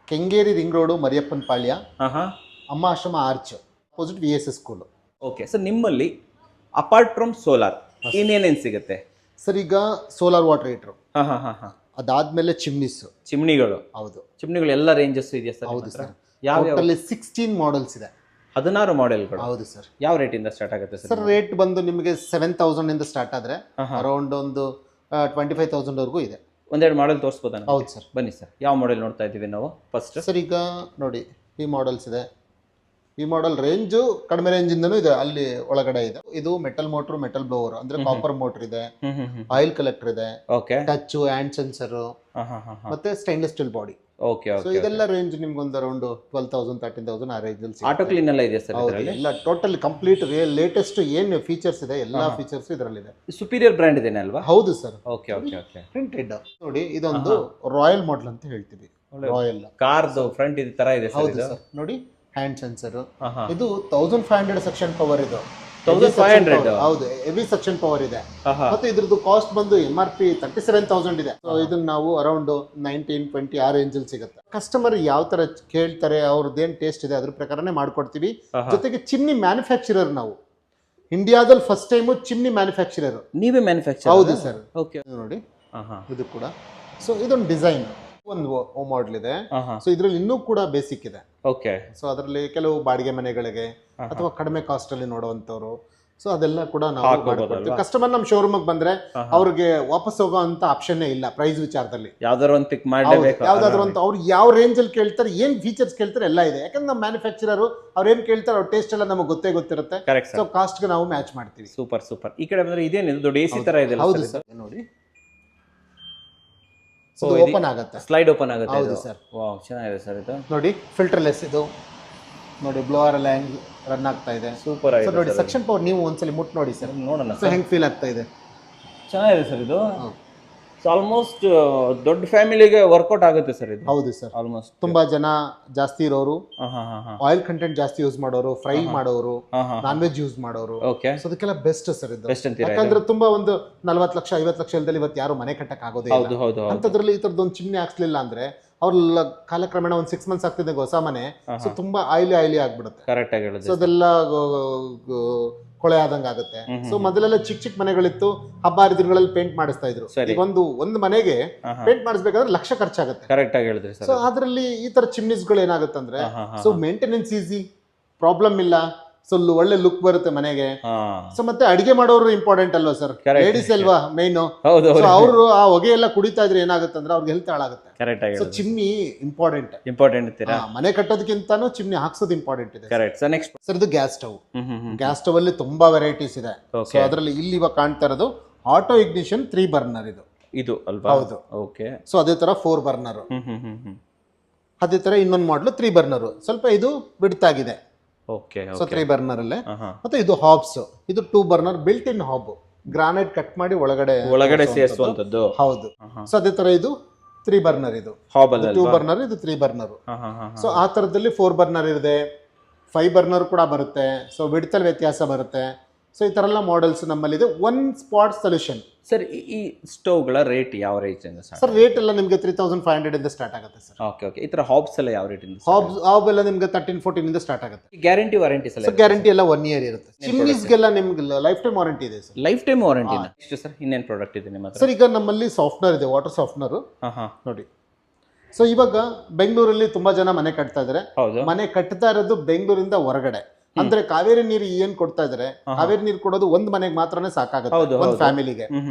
ಕೆಂಗೇರಿ ರಿಂಗ್ ರೋಡು, ಮರಿಯಪ್ಪನ ಪಾಳ್ಯ, ಅಮ್ಮ ಆಶ್ರಮ arch opposite VSS school. Okay sir, ನಿಮ್ಮಲ್ಲಿ ಅಪಾರ್ಟ್ ಫ್ರಮ್ ಸೋಲಾರ್ ಇನ್ನೇನೇನು ಸಿಗುತ್ತೆ ಸರ್? ಈಗ ಸೋಲಾರ್ ವಾಟರ್ ಹೀಟರ್, ಅದಾದ್ಮೇಲೆ ಚಿಮ್ನಿಗಳು. ಹೌದು, ಚಿಮ್ನಿಗಳು ಎಲ್ಲ ರೇಂಜಸ್ ಇದೆಯಾ ಸರ್? ಹೌದು ಸರ್. ಯಾವ 16 ಮಾಡೆಲ್ಸ್ ಇದೆ. 16 ಮಾಡೆಲ್ಗಳು. ಹೌದು ಸರ್. ಯಾವ ರೇಟಿಂದ ಸ್ಟಾರ್ಟ್ ಆಗುತ್ತೆ ಸರ್ ರೇಟ್ ಬಂದು ನಿಮಗೆ 7,000 ಇಂದ ಸ್ಟಾರ್ಟ್ ಆದ್ರೆ ಅರೌಂಡ್ ಒಂದು 25,000 ವರೆಗೂ ಇದೆ. ಒಂದೆರಡು ಮಾಡೆಲ್ ತೋರಿಸ್ಬೋದಾ? ಹೌದು ಸರ್. ಬನ್ನಿ ಸರ್, ಯಾವ ಮಾಡೆಲ್ ನೋಡ್ತಾ ಇದ್ದೀವಿ ನಾವು ಫಸ್ಟ್? ಸರ್ ಈಗ ನೋಡಿ ಈ ಮಾಡೆಲ್ಸ್ ಇದೆ. ಈ ಮಾಡೆಲ್ ರೇಂಜು ಕಡಿಮೆ ರೇಂಜ್ ಇಂದನೂ ಇದೆ, ಅಲ್ಲಿ ಒಳಗಡೆ ಇದೆ. ಇದು ಮೆಟಲ್ ಮೋಟರ್, ಮೆಟಲ್ ಬ್ಲೋವರ್ ಅಂದ್ರೆ ಕಾಪರ್ ಮೋಟರ್ ಇದೆ, ಆಯಿಲ್ ಕಲೆಕ್ಟರ್ ಇದೆ, ಓಕೆ, ಟಚ್ ಹ್ಯಾಂಡ್ ಸೆನ್ಸರ್, ಮತ್ತೆ stainless steel body. Okay so ಇದೆಲ್ಲ ರೇಂಜ್ ನಿಮ್ಗೆ ಒಂದು ಅರೌಂಡ್ 12,000 13,000 ಆ ರೇಂಜ್ ಅಲ್ಲಿ. ಆಟೋ ಕ್ಲೀನ್ ಎಲ್ಲ ಇದೆ ಸರ್ ಇದರಲ್ಲಿ? ಎಲ್ಲ ಟೋಟಲ್ ಕಂಪ್ಲೀಟ್ ಲೇಟೆಸ್ಟ್ ಏನು ಫೀಚರ್ಸ್ ಇದೆ ಎಲ್ಲಾ ಫೀಚರ್ಸ್ ಇದರಲ್ಲಿದೆ. ಸುಪೀರಿಯರ್ ಬ್ರ್ಯಾಂಡ್ ಇದೆ ಅಲ್ವಾ? ಹೌದು sir. Okay okay okay. Printed ನೋಡಿ, ಇದೊಂದು ರಾಯಲ್ ಮಾಡೆಲ್ ಅಂತ ಹೇಳ್ತೀವಿ. ರಾಯಲ್ ಕಾರ್ದು ಫ್ರಂಟ್ ಇದು ತರ ಇದೆ ಸರ್. ಹೌದು ಸರ್. ನೋಡಿ ಹ್ಯಾಂಡ್ ಸೆನ್ಸರ್, ಇದು 1500 ಸೆಕ್ಷನ್ ಪವರ್. ಇದು 1500. ಹೌದು, ಹೆವಿ ಸೆಕ್ಷನ್ ಪವರ್ ಇದೆ. ಮತ್ತೆ ಇದ್ರದ್ದು ಕಾಸ್ಟ್ ಬಂದು MRP 37,000 ಇದೆ. ಸೊ ಇದನ್ನ ನಾವು ಅರೌಂಡ್ 19-20 ಆ ರೇಂಜ್ ಅಲ್ಲಿ ಸಿಗುತ್ತೆ. ಕಸ್ಟಮರ್ ಯಾವ ತರ ಕೇಳ್ತಾರೆ, ಅವ್ರದ್ದೇನ್ ಟೇಸ್ಟ್ ಇದೆ ಅದ್ರ ಪ್ರಕಾರನೇ ಮಾಡ್ಕೊಡ್ತೀವಿ. ಜೊತೆಗೆ ಚಿಮ್ನಿ ಮ್ಯಾನುಫ್ಯಾಕ್ಚರರ್ ನಾವು ಇಂಡಿಯಾದಲ್ಲಿ ಫಸ್ಟ್ ಟೈಮ್ ಚಿಮ್ನಿ ಮ್ಯಾನುಫ್ಯಾಕ್ಚರರ್ ನೀವೇ ಮ್ಯಾನುಫ್ಯಾಕ್ಚರ್? ಹೌದು ಸರ್. ಓಕೆ ನೋಡಿ ಇದು ಕೂಡ. ಸೊ ಇದೊಂದು ಡಿಸೈನ್ ಒಂದು ಮಾಡೆಲ್ ಇದೆ. ಸೊ ಇದ್ರಲ್ಲಿ ಇನ್ನೂ ಕೂಡ ಬೇಸಿಕ್ ಇದೆ. ಓಕೆ. ಸೊ ಅದರಲ್ಲಿ ಕೆಲವು ಬಾಡಿಗೆ ಮನೆಗಳಿಗೆ ಅಥವಾ ಕಡಿಮೆ ಕಾಸ್ಟ್ ಅಲ್ಲಿ ನೋಡುವಂತವ್ರು, ಸೊ ಅದೆಲ್ಲ ಕೂಡ ನಾವು ಮಾಡ್ಕೊಡ್ತೀವಿ. ಕಸ್ಟಮರ್ ನಮ್ಮ ಶೋರೂಮ್ ಬಂದ್ರೆ ಅವ್ರಿಗೆ ವಾಪಸ್ ಹೋಗೋ ಅಂತ ಆಪ್ಷನ್ ಇಲ್ಲ ಪ್ರೈಸ್ ವಿಚಾರದಲ್ಲಿ. ಯಾವ್ದಾದ್ರು ಒಂದು ಪಿಕ್ ಮಾಡಲೇಬೇಕು. ಯಾವ್ದಾದ್ರು ಅಂತ ಅವ್ರು ಯಾವ ರೇಂಜ್ ಅಲ್ಲಿ ಕೇಳ್ತಾರೆ, ಏನ್ ಫೀಚರ್ಸ್ ಕೇಳ್ತಾರೆ ಎಲ್ಲ ಇದೆ. ಯಾಕಂದ್ರೆ ನಮ್ಮ ಮ್ಯಾನುಫ್ಯಾಕ್ಚರರ್ ಅವ್ರು ಏನ್ ಕೇಳ್ತಾರೆ ಅವ್ರ ಟೇಸ್ಟ್ ಎಲ್ಲ ನಮಗೆ ಗೊತ್ತಿರುತ್ತೆ. ಸೊ ಕಾಸ್ಟ್ ಗೆ ನಾವು ಮ್ಯಾಚ್ ಮಾಡ್ತೀವಿ. Super super. ಈ ಕಡೆ ಬಂದ್ರೆ ಇದೇನಿದೆ ದೊಡ್ಡ AC ತರ ಇದೆ? ಹೌದು ಸರ್. ನೋಡಿ ಓಪನ್ ಆಗುತ್ತೆ, ಸ್ಲೈಡ್ ಓಪನ್ ಆಗುತ್ತೆ. ಹೌದು ಸರ್. ವಾವ್, ಚೆನ್ನಾಗಿದೆ ಸರ್ ಇದು. ನೋಡಿ ಫಿಲ್ಟರ್ಲೆಸ್ ಇದು. ನೋಡಿ ಬ್ಲೋವರ್ ಎಲ್ಲ ಹೆಂಗ್ ರನ್ ಆಗ್ತಾ ಇದೆ. ಸೂಪರ್ ಆಗಿದೆ ನೋಡಿ ಸೆಕ್ಷನ್ ಪವರ್ ನೀವು ಒಂದ್ಸಲಿ ಮುಟ್ ನೋಡಿ ಸರ್, ನೋಡೋಣ ಸೊ ಹೆಂಗ್ ಫೀಲ್ ಆಗ್ತಾ ಇದೆ. ಚೆನ್ನಾಗಿದೆ ಸರ್ ಇದು. ಆಲ್ಮೋಸ್ಟ್ ದೊಡ್ಡ ಫ್ಯಾಮಿಲಿಗೆ ವರ್ಕೌಟ್ ಆಗುತ್ತೆ ಸರ್ ಇದು. ಹೌದು ಸರ್. ಆಲ್ಮೋಸ್ಟ್ ತುಂಬಾ ಜನ ಜಾಸ್ತಿ ಇರೋರು, ಆಯಿಲ್ ಕಂಟೆಂಟ್ ಜಾಸ್ತಿ ಯೂಸ್ ಮಾಡೋರು, ಫ್ರೈ ಮಾಡೋರು, ನಾನ್ ವೆಜ್ ಯೂಸ್ ಮಾಡೋರು, ಸೊ ಅದಕ್ಕೆಲ್ಲ ಬೆಸ್ಟ್ ಸರ್ ಇದು. ಯಾಕಂದ್ರೆ ತುಂಬಾ ಒಂದು 40 ಲಕ್ಷ 50 ಲಕ್ಷ ಇಲ್ದಲ್ಲಿ ಇವತ್ತು ಯಾರು ಮನೆ ಕಟ್ಟಕ್ ಆಗೋದೇ ಇಲ್ಲ. ಅಂತದ್ರಲ್ಲಿ ಈ ತರದೊಂದು ಚಿಮ್ನಿ ಹಾಕ್ಸ್ಲಿಲ್ಲ ಅಂದ್ರೆ ಅವ್ರ ಕಾಲಕ್ರಮೇಣ ಒಂದು 6 ಮಂತ್ಸ್ ಆಗ್ತಿದೆ ಹೊಸ ಮನೆ, ಸೊ ತುಂಬಾ ಆಯಿಲಿ ಆಗ್ಬಿಡುತ್ತೆ. ಕರೆಕ್ಟ್ ಆಗಿ ಹೇಳಿದ್ರೆ. ಸೊ ಅದೆಲ್ಲ ಕೊಳೆ ಆದಂಗ ಆಗುತ್ತೆ. ಸೊ ಮೊದಲೆಲ್ಲ ಚಿಕ್ಕ ಮನೆಗಳಿತ್ತು, ಹಬ್ಬ ಹರಿದಿನಗಳಲ್ಲಿ ಪೇಂಟ್ ಮಾಡಿಸ್ತಾ ಇದ್ರು. ಈಗ ಒಂದು ಮನೆಗೆ ಪೇಂಟ್ ಮಾಡಿಸ್ಬೇಕಾದ್ರೆ ಲಕ್ಷ ಖರ್ಚಾಗುತ್ತೆ. ಕರೆಕ್ಟ್ ಆಗಿ ಹೇಳಿದ್ರಿ ಸರ್. ಸೊ ಅದ್ರಲ್ಲಿ ಈ ತರ ಚಿಮ್ನೀಸ್ ಗಳು ಏನಾಗುತ್ತಂದ್ರೆ, ಸೊ ಮೇಂಟೆನೆನ್ಸ್ ಈಸಿ, ಪ್ರಾಬ್ಲಮ್ ಇಲ್ಲ, ಸೊ ಒಳ್ಳೆ ಲುಕ್ ಬರುತ್ತೆ ಮನೆಗೆ. ಸೊ ಮತ್ತೆ ಅಡಿಗೆ ಮಾಡೋರು ಇಂಪಾರ್ಟೆಂಟ್ ಅಲ್ವಾ ಸರ್, ಲೇಡೀಸ್ ಅಲ್ವಾ ಮೈನ್. ಅವರು ಆ ಹೊಗೆ ಎಲ್ಲ ಕುಡಿತಾ ಇದ್ರೆ ಏನಾಗುತ್ತೆ ಅಂದ್ರೆ ಅವ್ರಿಗೆ ಹೆಲ್ತ್ ಹಾಳಾಗುತ್ತೆ. So chimney important. ಮನೆ ಕಟ್ಟೋದಕ್ಕಿಂತಾನು ಚಿಮ್ನಿ ಹಾಕ್ಸೋದು ಇಂಪಾರ್ಟೆಂಟ್ ಇದೆ. ಸರ್ ಇದು ಗ್ಯಾಸ್ ಸ್ಟವ್. ಗ್ಯಾಸ್ ಸ್ಟವ್ ಅಲ್ಲಿ ತುಂಬಾ ವೆರೈಟೀಸ್ ಇದೆ. ಸೊ ಅದರಲ್ಲಿ ಇಲ್ಲಿ ಇವಾಗ ಕಾಣ್ತಾ ಇರೋದು ಆಟೋ ಇಗ್ನಿಷನ್ 3 ಬರ್ನರ್ ಇದು ಅಲ್ವಾ? ಹೌದು. ಓಕೆ. ಸೊ ಅದೇ ತರ 4 ಬರ್ನರ್, ಅದೇ ತರ ಇನ್ನೊಂದು ಮಾಡಲು 3 ಬರ್ನರ್. ಸ್ವಲ್ಪ ಇದು ಬಿಡ್ತಾಗಿದೆ. ಓಕೆ. ಸೊ 3 ಬರ್ನರ್ ಅಲ್ಲೇ. ಮತ್ತೆ ಇದು ಹಾಬ್ಸ್, ಇದು 2 burner built in ಹಾಬ್, granite cut ಮಾಡಿ ಒಳಗಡೆ ಸೇರಿಸುವಂತದ್ದು. ಹೌದು. ಸೊ ಅದೇ ತರ ಇದು 3 ಬರ್ನರ್, ಇದು ಹಾಬ್ ಅಲ್ಲ 2 ಬರ್ನರ್, ಇದು 3 ಬರ್ನರ್. ಸೊ ಆ ತರದಲ್ಲಿ 4 ಬರ್ನರ್ ಇದೆ, 5 ಬರ್ನರ್ ಕೂಡ ಬರುತ್ತೆ. ಸೊ ವಿಡ್ತಲ್ಲಿ ವ್ಯತ್ಯಾಸ ಬರುತ್ತೆ. ಸೊ ಈ ತರ ಎಲ್ಲ ಮಾಡೆಲ್ಸ್ ನಮ್ಮಲ್ಲಿದೆ. One spot solution. ಸರ್ ಈ ಸ್ಟವ್ಗಳ ರೇಟ್ ಯಾವ ರೇಟ್ ಇಂದ ಸ್ಟಾರ್ಟ್? ಸರ್ ರೇಟ್ ಎಲ್ಲ ನಿಮಗೆ 3,500 ಇಂದ ಸ್ಟಾರ್ಟ್ ಆಗುತ್ತೆ ಸರ್. Okay okay. ಈ ತರ ಹಾಬ್ಸ್ ಎಲ್ಲ ಯಾವ ರೇಟ್ ಇಂದ? ಹಾಬ್ ಎಲ್ಲ ನಿಮಗೆ 13-14 ಇಂದ ಸ್ಟಾರ್ಟ್ ಆಗುತ್ತೆ. Guarantee warranty sir? Sir guarantee ಎಲ್ಲ 1 ಇಯರ್ ಇರುತ್ತೆ. ಚಿಮ್ನೀಸ್ಗೆಲ್ಲ ನಿಮ್ಗೆ ಲೈಫ್ ಟೈಮ್ ವಾರಂಟಿ ಇದೆ ಸರ್. ಲೈಫ್ ಟೈಮ್ ವಾರಂಟಿ ಎಷ್ಟು ಸರ್? ಇನ್ನೇನು ಪ್ರಾಡಕ್ಟ್ ಇದೆ ನಿಮ್ಮ ಹತ್ರ? ಸರ್ ಈಗ ನಮ್ಮಲ್ಲಿ ಸಾಫ್ಟ್ನರ್ ಇದೆ, ವಾಟರ್ ಸಾಫ್ಟ್ನರ್ ನೋಡಿ. ಸೊ ಇವಾಗ ಬೆಂಗಳೂರಲ್ಲಿ ತುಂಬಾ ಜನ ಮನೆ ಕಟ್ತಾ ಇದಾರೆ. ಮನೆ ಕಟ್ತಾ ಇರೋದು ಬೆಂಗಳೂರಿಂದ ಹೊರಗಡೆ, ಅಂದ್ರೆ ಕಾವೇರಿ ನೀರು ಏನ್ ಕೊಡ್ತಾ ಇದಾರೆ, ಕಾವೇರಿ ನೀರು ಕೊಡೋದು ಒಂದ್ ಮನೆಗೆ ಮಾತ್ರನೇ ಸಾಕಾಗುತ್ತೆ ಒಂದ್ ಫ್ಯಾಮಿಲಿಗೆ.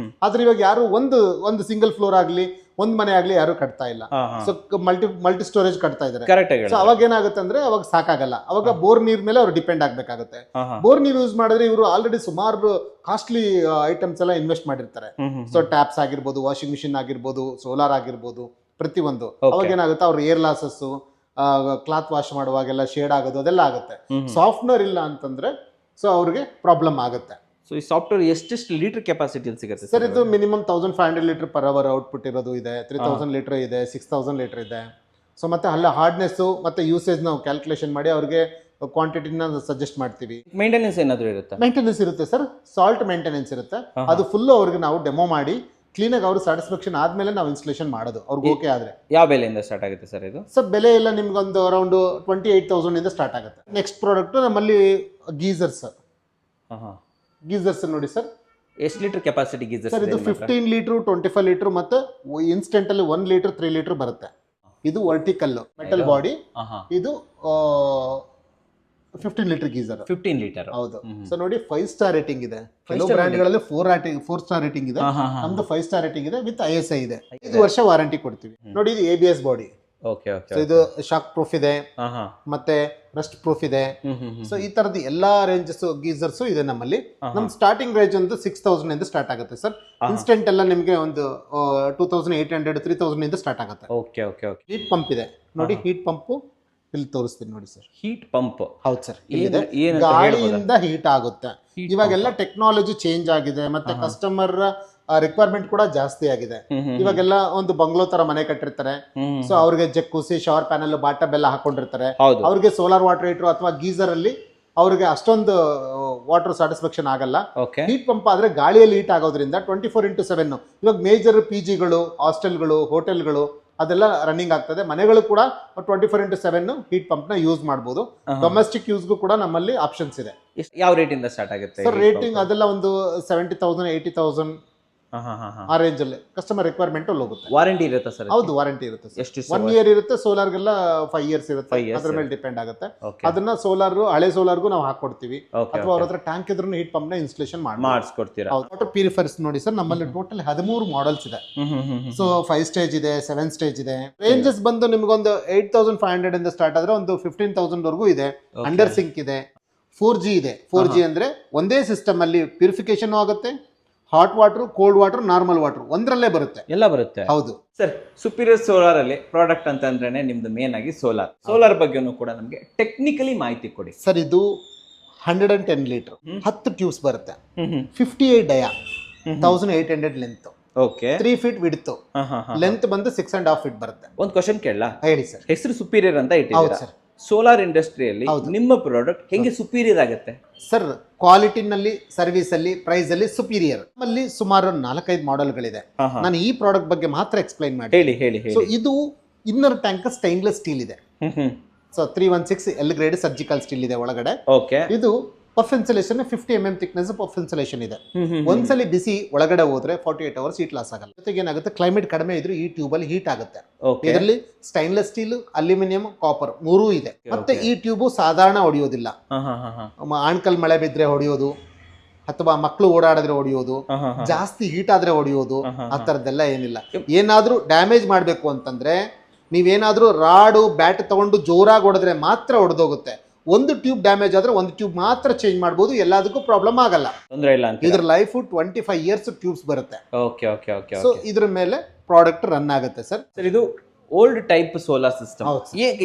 ಆದ್ರೆ ಇವಾಗ ಯಾರು ಒಂದು ಸಿಂಗಲ್ ಫ್ಲೋರ್ ಆಗ್ಲಿ ಒಂದ್ ಮನೆ ಆಗ್ಲಿ ಯಾರು ಕಟ್ತಾ ಇಲ್ಲ. ಸೊ ಮಲ್ಟಿ ಸ್ಟೋರೇಜ್ ಕಟ್ತಾ ಇದಾರೆ. ಸೊ ಅವಾಗ ಏನಾಗುತ್ತೆ ಅಂದ್ರೆ ಅವಾಗ ಸಾಕಾಗಲ್ಲ, ಅವಾಗ ಬೋರ್ ನೀರ್ ಮೇಲೆ ಅವ್ರು ಡಿಪೆಂಡ್ ಆಗ್ಬೇಕಾಗುತ್ತೆ. ಬೋರ್ ನೀರು ಯೂಸ್ ಮಾಡಿದ್ರೆ ಇವರು ಆಲ್ರೆಡಿ ಸುಮಾರು ಕಾಸ್ಟ್ಲಿ ಐಟಮ್ಸ್ ಎಲ್ಲ ಇನ್ವೆಸ್ಟ್ ಮಾಡಿರ್ತಾರೆ. ಸೊ ಟ್ಯಾಪ್ಸ್ ಆಗಿರ್ಬೋದು, ವಾಷಿಂಗ್ ಮಿಷಿನ್ ಆಗಿರ್ಬೋದು, ಸೋಲಾರ್ ಆಗಿರ್ಬೋದು, ಪ್ರತಿಯೊಂದು. ಅವಾಗ ಏನಾಗುತ್ತೆ ಅವ್ರ ಏರ್ ಲಾಸಸ್, ಕ್ಲಾತ್ ವಾಶ್ ಮಾಡುವಾಗೆಲ್ಲ ಶೇಡ್ ಆಗೋದು ಅದೆಲ್ಲ ಆಗುತ್ತೆ. ಸಾಫ್ಟ್ನರ್ ಇಲ್ಲ ಅಂತಂದ್ರೆ ಸೊ ಅವ್ರಿಗೆ ಪ್ರಾಬ್ಲಮ್ ಆಗುತ್ತೆ. ಸೊ ಈ ಸಾಫ್ಟ್ವೇರ್ ಎಷ್ಟು ಲೀಟರ್ ಕೆಪಾಸಿಟಿ ಸಿಗುತ್ತೆ ಸರ್? ಇದು minimum 1500 litre per hour output ಇರೋದು ಇದೆ, 3000 ಲೀಟರ್ ಇದೆ, 6000 ಲೀಟರ್ ಇದೆ. ಸೊ ಮತ್ತೆ ಅಲ್ಲ ಹಾರ್ಡ್ನೆಸ್ ಮತ್ತೆ ಯೂಸೇಜ್ ನಾವು ಕ್ಯಾಲ್ಕುಲೇಷನ್ ಮಾಡಿ ಅವ್ರಿಗೆ ಕ್ವಾಂಟಿಟಿನ ಸಜೆಸ್ಟ್ ಮಾಡ್ತೀವಿ. ಮೇಂಟೆನೆನ್ಸ್ ಏನಾದರೂ ಇರುತ್ತೆ? ಮೇಂಟೆನೆನ್ಸ್ ಇರುತ್ತೆ ಸರ್, ಸಾಲ್ಟ್ ಮೇಂಟೆನೆನ್ಸ್ ಇರುತ್ತೆ. ಅದು ಫುಲ್ ಅವ್ರಿಗೆ ನಾವು ಡೆಮೋ ಮಾಡಿ ಕ್ಲೀನಾಗಿ ಅವ್ರು ಸ್ಯಾಟಿಸ್ಫ್ಯಾಕ್ಷನ್ ಆದ್ಮೇಲೆ ನಾವು ಇನ್ಸ್ಟಾಲೇಷನ್ ಮಾಡೋದು ಅವ್ರಿಗೆ ಓಕೆ ಆದ್ರೆ. ಯಾವ ಬೆಲೆಯಿಂದ ಸ್ಟಾರ್ಟ್ ಆಗುತ್ತೆ ಸರ್ ಇದು? ಸರ್ ಬೆಲೆ ಎಲ್ಲ ನಿಮ್ಗೆ ಒಂದು ಅರೌಂಡ್ 28,000 ಇಂದ ಸ್ಟಾರ್ಟ್ ಆಗುತ್ತೆ. ನೆಕ್ಸ್ಟ್ ಪ್ರಾಡಕ್ಟ್ ನಮ್ಮಲ್ಲಿ ಗೀಸರ್ಸ್. ಗೀಸರ್ಸ್ ನೋಡಿ ಸರ್, ಎಷ್ಟು ಲೀಟರ್ ಕೆಪಾಸಿಟಿ ಗೀಸರ್ ಸರ್? ಇದು 15 ಲೀಟರ್, 25 ಲೀಟರ್ ಮತ್ತೆ ಇನ್ಸ್ಟೆಂಟ್ ಅಲ್ಲಿ 1 ಲೀಟರ್ 3 ಲೀಟರ್ ಬರುತ್ತೆ. ಇದು ವರ್ಟಿಕಲ್ ಮೆಟಲ್ ಬಾಡಿ, ಇದು 15 ಲೀಟರ್ ಗೀಸರ್. 15 ಲೀಟರ್. ಹೌದು. ಸೊ ನೋಡಿ 5 ಸ್ಟಾರ್ ರೇಟಿಂಗ್ ಇದೆ. ಕೆಲವು ಬ್ರ್ಯಾಂಡ್ಗಳಲ್ಲಿ 4 ಸ್ಟಾರ್ ರೇಟಿಂಗ್ ಇದೆ. ನಮ್ದು 5 ಸ್ಟಾರ್ ರೇಟಿಂಗ್ ಇದೆ ವಿತ್ ISI ಇದೆ. 5 ವರ್ಷ ವಾರಂಟಿ ಕೊಡ್ತೀವಿ. ನೋಡಿ ಇದು ABS body. Okay okay. So ಇದು ಶಾಕ್ ಪ್ರೂಫ್ ಇದೆ ಮತ್ತೆ ರಸ್ಟ್ ಪ್ರೂಫ್ ಇದೆ. ಸೊ ಈ ತರದ ಎಲ್ಲಾ ರೇಂಜಸ್ ಗೀಸರ್ಸ್ ಇದೆ ನಮ್ಮಲ್ಲಿ. ನಮ್ ಸ್ಟಾರ್ಟಿಂಗ್ ರೇಂಜ್ ಒಂದು 6000 ಇಂದ ಸ್ಟಾರ್ಟ್ ಆಗುತ್ತೆ ಸರ್. ಇನ್ಸ್ಟೆಂಟ್ ಎಲ್ಲ ನಿಮಗೆ ಒಂದು 2800 3000 ಇಂದ ಸ್ಟಾರ್ಟ್ ಆಗುತ್ತೆ. Okay okay okay. Heat pump ಇದೆ ನೋಡಿ. ಹೀಟ್ ಪಂಪ್ ಇಲ್ಲಿ ತೋರಿಸ್ತೀನಿ ನೋಡಿ ಸರ್. Heat pump. ಹೌದು ಸರ್. ಗಾಳಿಯಿಂದ ಹೀಟ್ ಆಗುತ್ತೆ. ಇವಾಗೆಲ್ಲ ಟೆಕ್ನಾಲಜಿ ಚೇಂಜ್ ಆಗಿದೆ ಮತ್ತೆ ಕಸ್ಟಮರ್ ರಿಕ್ವೈರ್ಮೆಂಟ್ ಕೂಡ ಜಾಸ್ತಿ ಆಗಿದೆ. ಇವಾಗೆಲ್ಲ ಒಂದು ಬಂಗ್ಲೋ ತರ ಮನೆ ಕಟ್ಟಿರ್ತಾರೆ. ಸೊ ಅವ್ರಿಗೆ ಜಕ್ಕೂಸಿ ಶವರ್ ಪ್ಯಾನಲ್ ಬಾಟಬ್ ಎಲ್ಲ ಹಾಕೊಂಡಿರ್ತಾರೆ. ಅವ್ರಿಗೆ ಸೋಲಾರ್ ವಾಟರ್ ಹೀಟರ್ ಅಥವಾ ಗೀಸರ್ ಅಲ್ಲಿ ಅವ್ರಿಗೆ ಅಷ್ಟೊಂದು ವಾಟರ್ ಸ್ಯಾಟಿಸ್ಫ್ಯಾಕ್ಷನ್ ಆಗಲ್ಲ. ಹೀಟ್ ಪಂಪ್ ಆದ್ರೆ ಗಾಳಿಯಲ್ಲಿ ಹೀಟ್ ಆಗೋದ್ರಿಂದ 24x7 ಇವಾಗ ಮೇಜರ್ PGಗಳು, ಹಾಸ್ಟೆಲ್ಗಳು, ಹೋಟೆಲ್ಗಳು ಅದೆಲ್ಲ ರನ್ನಿಂಗ್ ಆಗ್ತದೆ. ಮನೆಗಳು ಕೂಡ 24x7 ಹೀಟ್ ಪಂಪ್ ನ ಯೂಸ್ ಮಾಡಬಹುದು. ಡೊಮೆಸ್ಟಿಕ್ ಯೂಸ್ಗೂ ಕೂಡ ನಮ್ಮಲ್ಲಿ ಆಪ್ಷನ್ಸ್ ಇದೆ. ಯಾವ ರೇಟ್ ಇಂದ ಸ್ಟಾರ್ಟ್ ಆಗುತ್ತೆ ಸರ್? ರೇಟಿಂಗ್ ಅದೆಲ್ಲ ಒಂದು 70,000 80,000 ಆ ರೇಂಜ್ ಅಲ್ಲಿ ಕಸ್ಟಮರ್ ರಿಕ್ವೈರ್ಮೆಂಟ್ ಅಲ್ಲಿ ಹೋಗುತ್ತೆ. ವಾರಂಟಿ ಇರುತ್ತೆ ಸರ್? ಹೌದು, ವಾರಂಟಿ ಇರುತ್ತೆ ಸರ್. 1 ಇಯರ್ ಇರುತ್ತೆ. ಸೋಲಾರ್ಗೆಲ್ಲ 5 ಇಯರ್ಸ್ ಇರುತ್ತೆ. ಅದ್ರ ಮೇಲೆ ಡಿಪೆಂಡ್ ಆಗುತ್ತೆ. ಅದನ್ನ ಸೋಲಾರ್ ಹಳೆ ಸೋಲಾರ್ಗೂ ನಾವು ಹಾಕೊಡ್ತೀವಿ ಅಥವಾ ಅವ್ರ ಹತ್ರ ಟ್ಯಾಂಕ್ ಇದ್ರೂ ಹೀಟ್ ಪಂಪ್ ನ ಇನ್ಸ್ಟಾಲೇಷನ್ ಮಾಡಿಸ್ಕೊಡ್ತೀರಾ. ವಾಟರ್ ಪ್ಯೂರಿಫೈರ್ಸ್ ನೋಡಿ ಸರ್, ನಮ್ಮಲ್ಲಿ ಟೋಟಲ್ 13 ಮಾಡೆಲ್ಸ್ ಇದೆ. ಸೊ 5 ಸ್ಟೇಜ್ ಇದೆ, 7 ಸ್ಟೇಜ್ ಇದೆ. ರೇಂಜಸ್ ಬಂದು ನಿಮ್ಗೊಂದು 8500 ಇಂದ ಸ್ಟಾರ್ಟ್ ಆದ್ರೆ ಒಂದು 15,000 ವರೆಗೂ ಇದೆ. ಅಂಡರ್ ಸಿಂಕ್ ಇದೆ. 4G ಇದೆ. 4G ಅಂದ್ರೆ ಒಂದೇ ಸಿಸ್ಟಮ್ ಅಲ್ಲಿ ಪ್ಯೂರಿಫಿಕೇಶನ್ ಆಗುತ್ತೆ. Hot water, cold water, normal water ಒಂದರಲ್ಲೇ ಬರುತ್ತೆ. ಎಲ್ಲ ಬರುತ್ತೆ. ಹೌದು ಸರ್. ಸುಪೀರಿಯರ್ ಸೋಲಾರ್ ಅಲ್ಲಿ ಪ್ರಾಡಕ್ಟ್ ಅಂತಂದ್ರೆ ನಿಮ್ದು ಮೇನ್ ಆಗಿ ಸೋಲಾರ್ ಬಗ್ಗೆನೂ ಕೂಡ ನಮಗೆ ಟೆಕ್ನಿಕಲಿ ಮಾಹಿತಿ ಕೊಡಿ ಸರ್. ಇದು 110 ಲೀಟರ್ 10 ಟ್ಯೂಬ್ಸ್ ಬರುತ್ತೆ. 58 dia, 1800 length. Okay. 3 feet width. Length ಬಂದು 6.5 ಫೀಟ್ ಬರುತ್ತೆ. ಒಂದು ಕ್ವಶನ್ ಕೇಳಲಾ? ಹೇಳಿ ಸರ್. ಹೆಸರು ಸುಪೀರಿಯರ್ ಅಂತ ಇಟ್ಟಿದ್ದೀರಾ. ಸರ್, ಸೋಲಾರ್ ಇಂಡಸ್ಟ್ರಿಯಲ್ಲಿ ನಿಮ್ಮ ಪ್ರಾಡಕ್ಟ್ ಹೆಂಗೆ ಸುಪೀರಿಯರ್ ಆಗುತ್ತೆ ಸರ್? ಕ್ವಾಲಿಟಿನಲ್ಲಿ, ಸರ್ವಿಸ್ ಅಲ್ಲಿ, ಪ್ರೈಸ್ ಅಲ್ಲಿ ಸುಪೀರಿಯರ್. ನಮ್ಮಲ್ಲಿ ಸುಮಾರು 4-5 ಮಾಡೆಲ್ಗಳಿದೆ. ನಾನು ಈ ಪ್ರಾಡಕ್ಟ್ ಬಗ್ಗೆ ಮಾತ್ರ ಎಕ್ಸ್ಪ್ಲೈನ್ ಮಾಡಿ. ಹೇಳಿ. ಸೊ ಇದು ಇನ್ನರ್ ಟ್ಯಾಂಕ್ ಸ್ಟೈನ್ಲೆಸ್ ಸ್ಟೀಲ್ ಇದೆ. So 316 L grade surgical steel ಇದೆ ಒಳಗಡೆ. ಓಕೆ. ಇದು puff insulation 50 mm thickness puff insulation ಇದೆ. ಒಂದ್ಸಲಿ ಬಿಸಿ ಒಳಗಡೆ ಹೋದ್ರೆ 48 ಅವರ್ಸ್ ಹೀಟ್ ಲಾಸ್ ಆಗಲ್ಲ. ಜೊತೆಗೆ ಏನಾಗುತ್ತೆ, ಕ್ಲೈಮೇಟ್ ಕಡಿಮೆ ಇದ್ರೆ ಈ ಟ್ಯೂಬ್ ಅಲ್ಲಿ ಹೀಟ್ ಆಗುತ್ತೆ. ಇದರಲ್ಲಿ ಸ್ಟೈನ್ಲೆಸ್ ಸ್ಟೀಲ್, ಅಲ್ಯೂಮಿನಿಯಂ, ಕಾಪರ್ 3 ಇದೆ. ಮತ್ತೆ ಈ ಟ್ಯೂಬ್ ಸಾಧಾರಣ ಹೊಡೆಯೋದಿಲ್ಲ. ಆಣ್ಕಲ್ ಮಳೆ ಬಿದ್ರೆ ಹೊಡೆಯೋದು ಅಥವಾ ಮಕ್ಕಳು ಓಡಾಡಿದ್ರೆ ಹೊಡೆಯೋದು, ಜಾಸ್ತಿ ಹೀಟ್ ಆದ್ರೆ ಹೊಡೆಯೋದು, ಆ ತರದ್ದೆಲ್ಲ ಏನಿಲ್ಲ. ಏನಾದ್ರೂ ಡ್ಯಾಮೇಜ್ ಮಾಡ್ಬೇಕು ಅಂತಂದ್ರೆ ನೀವೇನಾದ್ರೂ ರಾಡು ಬ್ಯಾಟ್ ತಗೊಂಡು ಜೋರಾಗಿ ಹೊಡೆದ್ರೆ ಮಾತ್ರ ಹೊಡೆದೋಗುತ್ತೆ. ಒಂದು ಟ್ಯೂಬ್ ಡ್ಯಾಮೇಜ್ ಆದ್ರೆ ಒಂದು ಟ್ಯೂಬ್ ಮಾತ್ರ ಚೇಂಜ್ ಮಾಡಬಹುದು. ಎಲ್ಲದಕ್ಕೂ ಪ್ರಾಬ್ಲಮ್ ಆಗಲ್ಲ, ತೊಂದರೆ ಇಲ್ಲ. ಇದ್ರ ಲೈಫ್ 25 ಇಯರ್ಸ್ ಟ್ಯೂಬ್ಸ್ ಬರುತ್ತೆ. Okay okay okay. ಸೊ ಇದ್ರ ಮೇಲೆ ಪ್ರಾಡಕ್ಟ್ ರನ್ ಆಗುತ್ತೆ ಸರ್. ಸರ್, ಇದು ಓಲ್ಡ್ ಟೈಪ್ ಸೋಲಾರ್ ಸಿಸ್ಟಮ್.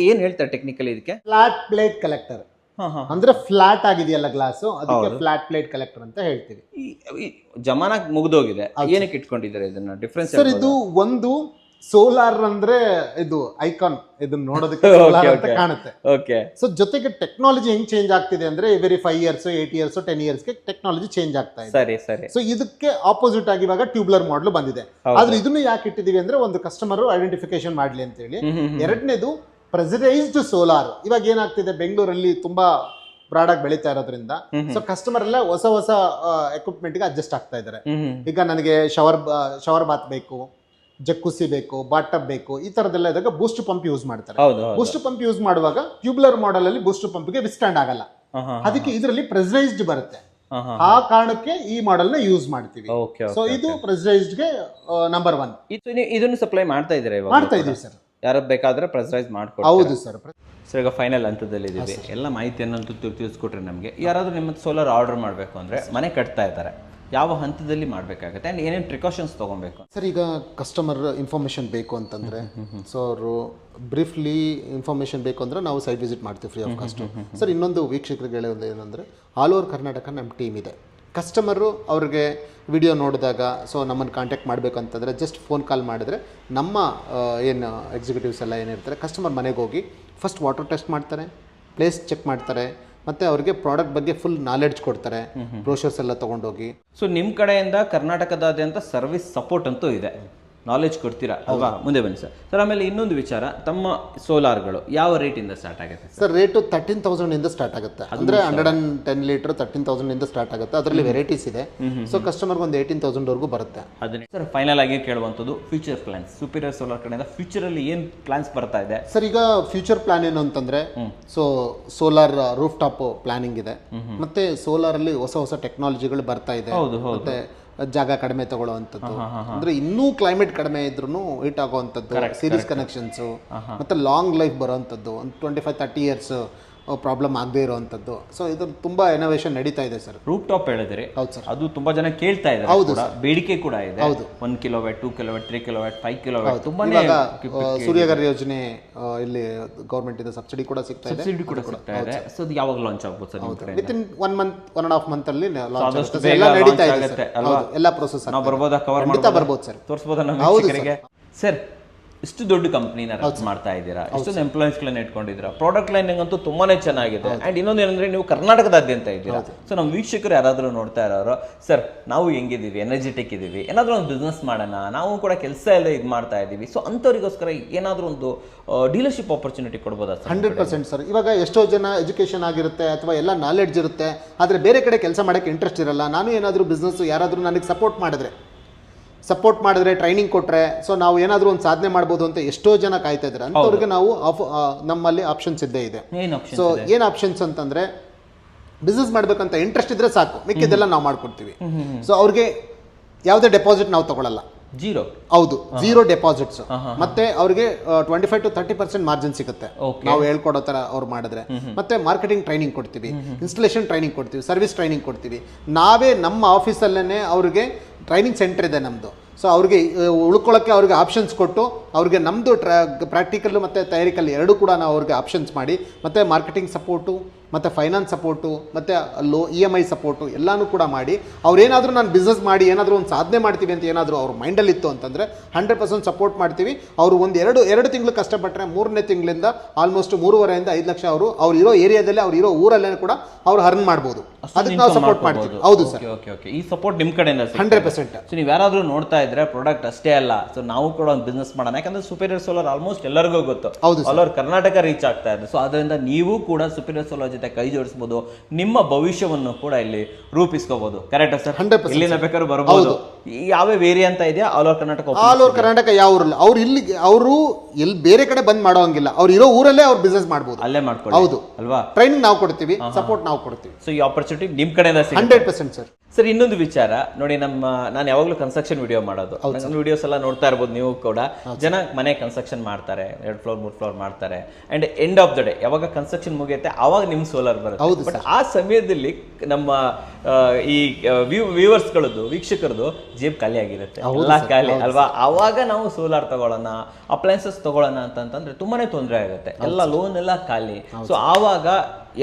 ಏನ್ ಹೇಳ್ತಾರೆ ಟೆಕ್ನಿಕಲಿ ಇದಕ್ಕೆ? ಫ್ಲಾಟ್ ಪ್ಲೇಟ್ ಕಲೆಕ್ಟರ್ ಅಂದ್ರೆ ಫ್ಲಾಟ್ ಆಗಿದೆಯಲ್ಲ ಗ್ಲಾಸ್, ಅದಕ್ಕೆ ಫ್ಲಾಟ್ ಪ್ಲೇಟ್ ಕಲೆಕ್ಟರ್ ಅಂತ ಹೇಳ್ತೀವಿ. ಜಮಾನ ಮುಗಿದೋಗಿದೆ, ಏನಕ್ಕೆ ಇಟ್ಕೊಂಡಿದ್ದಾರೆ ಇದನ್ನ? ಡಿಫರೆನ್ಸ್ ಸರ್, ಇದು ಒಂದು ಸೋಲಾರ್ ಅಂದ್ರೆ ಇದು ಐಕಾನ್, ಇದನ್ನ ನೋಡೋದಕ್ಕೆ ಸೋಲಾರ್ ಅಂತ ಕಾಣುತ್ತೆ. ಓಕೆ. ಸೊ ಜೊತೆಗೆ ಟೆಕ್ನಾಲಜಿ ಹೆಂಗ್ ಚೇಂಜ್ ಆಗ್ತಿದೆ ಅಂದ್ರೆ ಎವ್ರಿ 5 ಇಯರ್ಸ್ 8 ಇಯರ್ಸ್ 10 ಇಯರ್ಸ್ಗೆ ಟೆಕ್ನಾಲಜಿ ಚೇಂಜ್ ಆಗ್ತಾ ಇದೆ. ಸರಿ ಸರಿ. ಸೊ ಇದಕ್ಕೆ ಆಪೋಸಿಟ್ ಆಗಿ ಇವಾಗ ಟ್ಯೂಬ್ಲರ್ ಮಾಡಲ್ ಬಂದಿದೆ. ಆದ್ರೆ ಇದನ್ನು ಯಾಕೆ ಇಟ್ಟಿದೀವಿ ಅಂದ್ರೆ ಒಂದು ಕಸ್ಟಮರ್ ಐಡೆಂಟಿಫಿಕೇಶನ್ ಮಾಡ್ಲಿ ಅಂತ ಹೇಳಿ. ಎರಡನೇದು ಪ್ರೆಸರೈಸ್ಡ್ ಸೋಲಾರ್. ಇವಾಗ ಏನಾಗ್ತಿದೆ, ಬೆಂಗಳೂರಲ್ಲಿ ತುಂಬಾ ಬ್ರಾಡ್ ಆಗಿ ಬೆಳೀತಾ ಇರೋದ್ರಿಂದ ಸೊ ಕಸ್ಟಮರ್ ಎಲ್ಲ ಹೊಸ ಹೊಸ ಎಕ್ವಿಪ್ಮೆಂಟ್ ಗೆ ಅಡ್ಜಸ್ಟ್ ಆಗ್ತಾ ಇದ್ದಾರೆ. ಈಗ ನನಗೆ ಶವರ್ ಬಾತ್ ಬೇಕು, ಜಕ್ಕುಸಿ ಬೇಕು, ಬಾಟಪ್ ಬೇಕು, ಈ ತರದೆಲ್ಲ ಇದ್ದಾಗ ಬೂಸ್ಟ್ ಪಂಪ್ ಯೂಸ್ ಮಾಡ್ತಾರೆ. ಬೂಸ್ಟ್ ಪಂಪ್ ಯೂಸ್ ಮಾಡುವಾಗ ಟ್ಯೂಬ್ಲರ್ ಮಾಡೆಲ್ ಅಲ್ಲಿ ಬೂಸ್ಟ್ ಪಂಪ್ ಗೆ ವಿಸ್ಟ್ಯಾಂಡ್ ಆಗಲ್ಲ. ಅದಕ್ಕೆ ಇದರಲ್ಲಿ ಪ್ರೆಸರೈಸ್ಡ್ ಬರುತ್ತೆ. ಆ ಕಾರಣಕ್ಕೆ ಈ ಮಾಡೆಲ್ ನ ಯೂಸ್ ಮಾಡ್ತೀವಿ. ಸೊ ಇದು ಪ್ರೆಸರೈಸ್ಡ್ ಗೆ ನಂಬರ್ 1. ಇದನ್ನು ಸಪ್ಲೈ ಮಾಡ್ತಾ ಇದ್ದೀರಾ? ಮಾಡ್ತಾ ಇದೀವಿ ಸರ್. ಯಾರು ಬೇಕಾದ್ರೆ ಪ್ರೆಸರೈಸ್ ಮಾಡ್ಕೊಡ್ತೀವಿ. ಹೌದು ಸರ್. ಸರ್, ಈಗ ಫೈನಲ್ ಹಂತದಲ್ಲಿ ಇದೀವಿ. ಎಲ್ಲ ಮಾಹಿತಿಯನ್ನು ತಿಳಿಸ್ಕೊಟ್ರೆ ನಮಗೆ ಯಾರಾದ್ರೂ ನಿಮ್ಮ ಸೋಲಾರ್ ಆರ್ಡರ್ ಮಾಡಬೇಕು ಅಂದ್ರೆ, ಮನೆ ಕಟ್ತಾ ಇದ್ದಾರೆ, ಯಾವ ಹಂತದಲ್ಲಿ ಮಾಡಬೇಕಾಗುತ್ತೆ ಅಂಡ್ ಏನೇನು ಪ್ರಿಕಾಷನ್ಸ್ ತೊಗೊಬೇಕು? ಸರ್, ಈಗ ಕಸ್ಟಮರ್ ಇನ್ಫಾರ್ಮೇಷನ್ ಬೇಕು ಅಂತಂದರೆ, ಸೊ ಅವರು ಬ್ರೀಫ್ಲಿ ಇನ್ಫಾರ್ಮೇಷನ್ ಬೇಕು ಅಂದರೆ ನಾವು ಸೈಟ್ ವಿಸಿಟ್ ಮಾಡ್ತೀವಿ ಫ್ರೀ ಆಫ್ ಕಾಸ್ಟ್. ಸರ್, ಇನ್ನೊಂದು ವೀಕ್ಷಕರಿಗೆ ಹೇಳೋದು ಏನಂದರೆ, ಆಲ್ ಓವರ್ ಕರ್ನಾಟಕ ನಮ್ಮ ಟೀಮ್ ಇದೆ. ಕಸ್ಟಮರು ಅವ್ರಿಗೆ ವಿಡಿಯೋ ನೋಡಿದಾಗ ಸೊ ನಮ್ಮನ್ನು ಕಾಂಟ್ಯಾಕ್ಟ್ ಮಾಡಬೇಕಂತಂದರೆ ಜಸ್ಟ್ ಫೋನ್ ಕಾಲ್ ಮಾಡಿದ್ರೆ ನಮ್ಮ ಏನು ಎಕ್ಸಿಕ್ಯೂಟಿವ್ಸ್ ಎಲ್ಲ ಏನಿರ್ತಾರೆ, ಕಸ್ಟಮರ್ ಮನೆಗೆ ಹೋಗಿ ಫಸ್ಟ್ ವಾಟರ್ ಟೆಸ್ಟ್ ಮಾಡ್ತಾರೆ, ಪ್ಲೇಸ್ ಚೆಕ್ ಮಾಡ್ತಾರೆ, ಮತ್ತೆ ಅವರಿಗೆ ಪ್ರಾಡಕ್ಟ್ ಬಗ್ಗೆ ಫುಲ್ ನಾಲೆಡ್ಜ್ ಕೊಡ್ತಾರೆ, ಬ್ರೋಷರ್ಸ್ ಎಲ್ಲ ತೊಗೊಂಡೋಗಿ. ಸೊ ನಿಮ್ಮ ಕಡೆಯಿಂದ ಕರ್ನಾಟಕದಾದ್ಯಂತ ಸರ್ವಿಸ್ ಸಪೋರ್ಟ್ ಅಂತೂ ಇದೆ. ನಾಲೆಜ್ ಕೊಡ್ತೀರಾ ಅಲ್ವಾ? ಮುಂದೆ ಬನ್ನಿ ಸರ್. ಸರ್ ಆಮೇಲೆ ಇನ್ನೊಂದು ವಿಚಾರ, ತಮ್ಮ ಸೋಲಾರ್ಗಳು ಯಾವ ರೇಟಿಂದ ಸ್ಟಾರ್ಟ್ ಆಗುತ್ತೆ ಸರ್? ರೇಟು 13,000 ಇಂದ ಸ್ಟಾರ್ಟ್ ಆಗುತ್ತೆ. ಅಂದ್ರೆ 110 ಲೀಟರ್ 13,000 ಇಂದ ಸ್ಟಾರ್ಟ್ ಆಗುತ್ತೆ. ಅದರಲ್ಲಿ ವೆರೈಟೀಸ್ ಇದೆ. ಸೊ ಕಸ್ಟಮರ್ಗೆ ಒಂದು 18,000 ವರೆಗೂ ಬರುತ್ತೆ. ಅದನ್ನೇ ಸರ್ ಫೈನಲ್ ಆಗಿ ಕೇಳುವಂಥದ್ದು, ಫ್ಯೂಚರ್ ಪ್ಲಾನ್ಸ್ ಸುಪೀರಿಯರ್ ಸೋಲಾರ್ ಕಡೆಯಿಂದ ಫ್ಯೂಚರ್ ಅಲ್ಲಿ ಏನು ಪ್ಲಾನ್ಸ್ ಬರ್ತಾ ಇದೆ ಸರ್? ಈಗ ಫ್ಯೂಚರ್ ಪ್ಲಾನ್ ಏನು ಅಂತಂದ್ರೆ, so solar roof top planning ಇದೆ, ಮತ್ತೆ ಸೋಲಾರ್ ಅಲ್ಲಿ ಹೊಸ ಹೊಸ ಟೆಕ್ನಾಲಜಿಗಳು ಬರ್ತಾ ಇದೆ. ಮತ್ತೆ ಜಾಗ ಕಡಿಮೆ ತಗೊಳ್ಳುವಂಥದ್ದು, ಅಂದ್ರೆ ಇನ್ನೂ ಕ್ಲೈಮೇಟ್ ಕಡಿಮೆ ಇದ್ರೂ ಹೀಟ್ ಆಗುವಂಥದ್ದು, ಸೀರೀಸ್ ಕನೆಕ್ಷನ್ಸ್, ಮತ್ತೆ ಲಾಂಗ್ ಲೈಫ್ ಬರುವಂಥದ್ದು, ಒಂದು 25-30 ಇಯರ್ಸ್ ಪ್ರಾಬ್ಲಮ್ ಆಗದೆ ಇರುವಂಥದ್ದು. ಸೊ ಇದು ತುಂಬಾ ಇನೋವೇಷನ್ ನಡೀತಾ ಇದೆ ಸರ್. ರೂಫ್ ಟಾಪ್ ಹೇಳಿದ್ರೆ ಹೌದು ಸರ್, ಅದು ತುಂಬಾ ಜನ ಕೇಳ್ತಾ ಇದ್ದಾರೆ. ಹೌದು, ಬೇಡಿಕೆ ಕೂಡ ಇದೆ. 1 ಕಿಲೋವ್ಯಾಟ್, 2 ಕಿಲೋವ್ಯಾಟ್, 3 ಕಿಲೋವ್ಯಾಟ್, 5 ಕಿಲೋವ್ಯಾಟ್ ತುಂಬಾನೇ. ಸೂರ್ಯಘರ್ ಯೋಜನೆ ಇಲ್ಲಿ ಗವರ್ಮೆಂಟ್ ಇಂದ ಸಬ್ಸಿಡಿ ಕೂಡ ಸಿಗ್ತಾ ಇದೆ. ಸಬ್ಸಿಡಿ ಕೂಡ ಸಿಗ್ತಾ ಇದೆ. ಸೊ ಅದು ಯಾವಾಗ ಲಾಂಚ್ ಆಗ್ಬೋದು ಸರ್? ವಿತಿನ್ 1 ಮಂತ್ 1.5 ಮಂತ್ ಅಲ್ಲಿ ಆದಷ್ಟು ಬೇಗ launch ಆಗುತ್ತೆ ಅಲ್ವಾ? ಎಲ್ಲ ಪ್ರೋಸೆಸ್ ನಾವು ಬರ್ಬೋದಾ? ಕವರ್ ಬರ್ಬೋದು ಸರ್, ತೋರಿಸಬಹುದಾ ನಮ್ಮ ವೀಕ್ಷಕರಿಗೆ? ಸರ್ ಇಷ್ಟು ದೊಡ್ಡ ಕಂಪ್ನಿನ ರನ್ ಮಾಡ್ತಾ ಇದ್ದೀರಾ, ಇಷ್ಟೊಂದು ಎಂಪ್ಲಾಯೀಸ್ಗಳನ್ನ ಇಟ್ಕೊಂಡಿದ್ದೀರಾ, ಪ್ರಾಡಕ್ಟ್ ಲೈನಿಂಗ್ ಅಂತೂ ತುಂಬಾನೇ ಚೆನ್ನಾಗಿದೆ. ಅಂಡ್ ಇನ್ನೊಂದು ಏನಂದ್ರೆ ನೀವು ಕರ್ನಾಟಕದಾದ್ಯಂತ ಇದ್ದೀರಾ. ಸೊ ನಮ್ಮ ವೀಕ್ಷಕರು ಯಾರಾದರೂ ನೋಡ್ತಾ ಇರೋರು, ಸರ್ ನಾವು ಹೆಂಗಿದ್ದೀವಿ, ಎನರ್ಜೆಟಿಕ್ ಇದೀವಿ, ಏನಾದರೂ ಒಂದು ಬಿಸ್ನೆಸ್ ಮಾಡೋಣ, ನಾವು ಕೂಡ ಕೆಲಸ ಎಲ್ಲ ಇದು ಮಾಡ್ತಾ ಇದ್ದೀವಿ, ಸೊ ಅಂಥವ್ರಿಗೋಸ್ಕರ ಏನಾದರೂ ಒಂದು ಡೀಲರ್ಶಿಪ್ ಆಪರ್ಚುನಿಟಿ ಕೊಡ್ಬೋದಾ? 100% ಸರ್. ಇವಾಗ ಎಷ್ಟೋ ಜನ ಎಜುಕೇಶನ್ ಆಗಿರುತ್ತೆ ಅಥವಾ ಎಲ್ಲ ನಾಲೆಡ್ಜ್ ಇರುತ್ತೆ, ಆದರೆ ಬೇರೆ ಕಡೆ ಕೆಲಸ ಮಾಡೋಕ್ಕೆ ಇಂಟ್ರೆಸ್ಟ್ ಇರಲ್ಲ. ನಾನು ಏನಾದರೂ ಬಿಸ್ನೆಸ್ ಯಾರಾದರೂ ನನಗೆ ಸಪೋರ್ಟ್ ಮಾಡಿದ್ರೆ ಟ್ರೈನಿಂಗ್ ಕೊಟ್ಟರೆ, ಸೊ ನಾವು ಏನಾದರೂ ಒಂದು ಸಾಧನೆ ಮಾಡ್ಬೋದು ಅಂತ ಎಷ್ಟೋ ಜನ ಕಾಯ್ತಾ ಇದ್ದಾರೆ. ಅಂಥವ್ರಿಗೆ ನಾವು ನಮ್ಮಲ್ಲಿ ಆಪ್ಷನ್ಸ್ ಇದ್ದೇ ಇದೆ. ಸೊ ಏನು ಆಪ್ಷನ್ಸ್ ಅಂತಂದರೆ, ಬಿಸ್ನೆಸ್ ಮಾಡಬೇಕಂತ ಇಂಟ್ರೆಸ್ಟ್ ಇದ್ದರೆ ಸಾಕು, ಮಿಕ್ಕಿದೆಲ್ಲ ನಾವು ಮಾಡ್ಕೊಡ್ತೀವಿ. ಸೊ ಅವ್ರಿಗೆ ಯಾವುದೇ ಡೆಪಾಸಿಟ್ ನಾವು ತಗೊಳ್ಳಲ್ಲ. ಜೀರೋ. ಹೌದು, ಜೀರೋ ಡೆಪಾಸಿಟ್ಸ್. ಮತ್ತೆ ಅವ್ರಿಗೆ 25-30% ಮಾರ್ಜಿನ್ ಸಿಗುತ್ತೆ ನಾವು ಹೇಳ್ಕೊಡೋ ತರ ಅವ್ರು ಮಾಡಿದ್ರೆ. ಮತ್ತೆ ಮಾರ್ಕೆಟಿಂಗ್ ಟ್ರೈನಿಂಗ್ ಕೊಡ್ತೀವಿ, ಇನ್ಸ್ಟಾಲೇಷನ್ ಟ್ರೈನಿಂಗ್ ಕೊಡ್ತೀವಿ, ಸರ್ವಿಸ್ ಟ್ರೈನಿಂಗ್ ಕೊಡ್ತೀವಿ. ನಾವೇ ನಮ್ಮ ಆಫೀಸಲ್ಲೇ ಅವ್ರಿಗೆ ಟ್ರೈನಿಂಗ್ ಸೆಂಟರ್ ಇದೆ ನಮ್ಮದು. ಸೊ ಅವ್ರಿಗೆ ಉಳ್ಕೊಳ್ಳೋಕ್ಕೆ ಅವ್ರಿಗೆ ಆಪ್ಷನ್ಸ್ ಕೊಟ್ಟು, ಅವ್ರಿಗೆ ನಮ್ಮದು ಪ್ರಾಕ್ಟಿಕಲ್ಲು ಮತ್ತು ಥಿಯರಿಕಲ್ ಎರಡೂ ಕೂಡ ನಾವು ಅವ್ರಿಗೆ ಆಪ್ಷನ್ಸ್ ಮಾಡಿ, ಮತ್ತು ಮಾರ್ಕೆಟಿಂಗ್ ಸಪೋರ್ಟು, ಮತ್ತು ಫೈನಾನ್ಸ್ ಸಪೋರ್ಟು, ಮತ್ತು EMI ಸಪೋರ್ಟು ಎಲ್ಲನೂ ಕೂಡ ಮಾಡಿ, ಅವ್ರೇನಾದರೂ ನಾನು ಬಿಸ್ನೆಸ್ ಮಾಡಿ ಏನಾದರೂ ಒಂದು ಸಾಧನೆ ಮಾಡ್ತೀವಿ ಅಂತ ಏನಾದರೂ ಅವ್ರ ಮೈಂಡಲ್ಲಿತ್ತು ಅಂತಂದರೆ 100% ಸಪೋರ್ಟ್ ಮಾಡ್ತೀವಿ. ಅವರು ಎರಡು ತಿಂಗಳು ಕಷ್ಟಪಟ್ಟರೆ 3ನೇ ತಿಂಗಳಿಂದ ಆಲ್ಮೋಸ್ಟ್ 3.5 5 ಲಕ್ಷ ಅವ್ರು ಇರೋ ಏರಿಯಾದಲ್ಲೇ, ಅವ್ರು ಇರೋ ಊರಲ್ಲೇ ಕೂಡ ಅವ್ರು ಅರ್ನ್ ಮಾಡ್ಬೋದು. ಅದಕ್ಕೆ ನಾವು ಸಪೋರ್ಟ್ ಮಾಡ್ತೀವಿ. ಹೌದು ಸರ್. ಈ ಸಪೋರ್ಟ್ ನಿಮ್ಮ ಕಡೆಯಿಂದ 100%. ಸೊ ನೀವು ಯಾರಾದರೂ ನೋಡ್ತಾ ಇದ್ರೆ, ಪ್ರಾಡಕ್ಟ್ ಅಷ್ಟೇ ಅಲ್ಲ, ಸೊ ನಾವು ಕೂಡ ಒಂದು ಬಿಸ್ನೆಸ್ ಮಾಡೋಣ. ಯಾಕಂದ್ರೆ ಸುಪೀರಿಯರ್ ಸೋಲಾರ್ ಆಲ್ಮೋಸ್ಟ್ ಎಲ್ಲರಿಗೂ ಗೊತ್ತು, ಆಲ್ ಓವರ್ ಕರ್ನಾಟಕ ರೀಚ್ ಆಗ್ತಾ ಇದೆ. ಸೊ ಅದರಿಂದ ನೀವು ಕೂಡ ಸುಪೀರಿಯರ್ ಸೋಲಾರ್ ಜೊತೆ ಕೈ ಜೋಡಿಸಬಹುದು, ನಿಮ್ಮ ಭವಿಷ್ಯವನ್ನು ಕೂಡ ಇಲ್ಲಿ ರೂಪಿಸ್ಕೋಬಹುದು. ಕರೆಕ್ಟಾ ಸರ್? 100%. ಇಲ್ಲಿನ ಬೇಕಾದ್ರೂ ಬರಬಹುದು. ಯಾವ ವೇರಿಯಂಟ್ ಅಂತ ಇದೆಯಾ all over Karnataka? All over Karnataka ಯಾವ ಊರಲ್ಲ, ಅವರು ಎಲ್ಲಿ ಬೇರೆ ಕಡೆ ಬಂದ್ ಮಾಡೋಂಗಿಲ್ಲ. ಅವ್ರು ಇರೋ ಊರಲ್ಲೇ ಅವ್ರು ಬಿಸ್ನೆಸ್ ಮಾಡ್ಬೋದು, ಅಲ್ಲೇ ಮಾಡ್ಕೊಳ್ಳಿ. ಹೌದು ಅಲ್ವಾ? ಟ್ರೈನಿಂಗ್ ನಾವು ಕೊಡ್ತೀವಿ, ಸಪೋರ್ಟ್ ನಾವು ಕೊಡ್ತೀವಿ. ಸೊ ಈ ಆಪರ್ಚುನಿಟಿ ನಿಮ್ ಕಡೆಯಿಂದ 100% ಸರ್. ಸರ್ ಇನ್ನೊಂದು ವಿಚಾರ ನೋಡಿ, ನಾನು ಯಾವಾಗಲೂ ಕನ್ಸ್ಟ್ರಕ್ಷನ್ ವಿಡಿಯೋ ಮಾಡೋದು, ನನ್ನ ವಿಡಿಯೋಸ್ ಎಲ್ಲ ನೋಡ್ತಾ ಇರ್ಬೋದು ನೀವು ಕೂಡ. ಜನ ಮನೆ ಕನ್ಸ್ಟ್ರಕ್ಷನ್ ಮಾಡ್ತಾರೆ, 2 ಫ್ಲೋರ್ 3 ಫ್ಲೋರ್ ಮಾಡ್ತಾರೆ, and end of the day ಯಾವಾಗ ಕನ್ಸ್ಟ್ರಕ್ಷನ್ ಮುಗಿಯುತ್ತೆ ಆವಾಗ ನಿಮ್ ಸೋಲಾರ್ ಬರುತ್ತೆ. ಬಟ್ ಆ ಸಮಯದಲ್ಲಿ ನಮ್ಮ ಈ ವ್ಯೂವರ್ಸ್ಗಳದ್ದು, ವೀಕ್ಷಕರದು ಜೇಬ್ ಖಾಲಿ ಆಗಿರುತ್ತೆ, ಎಲ್ಲ ಖಾಲಿ ಅಲ್ವಾ? ಆವಾಗ ನಾವು ಸೋಲಾರ್ ತಗೊಳ್ಳೋಣ, ಅಪ್ಲೈನ್ಸಸ್ ತಗೊಳ್ಳೋಣ ಅಂತಂದ್ರೆ ತುಂಬಾನೇ ತೊಂದರೆ ಆಗುತ್ತೆ, ಎಲ್ಲ ಲೋನ್ ಎಲ್ಲ ಖಾಲಿ. ಸೊ ಆವಾಗ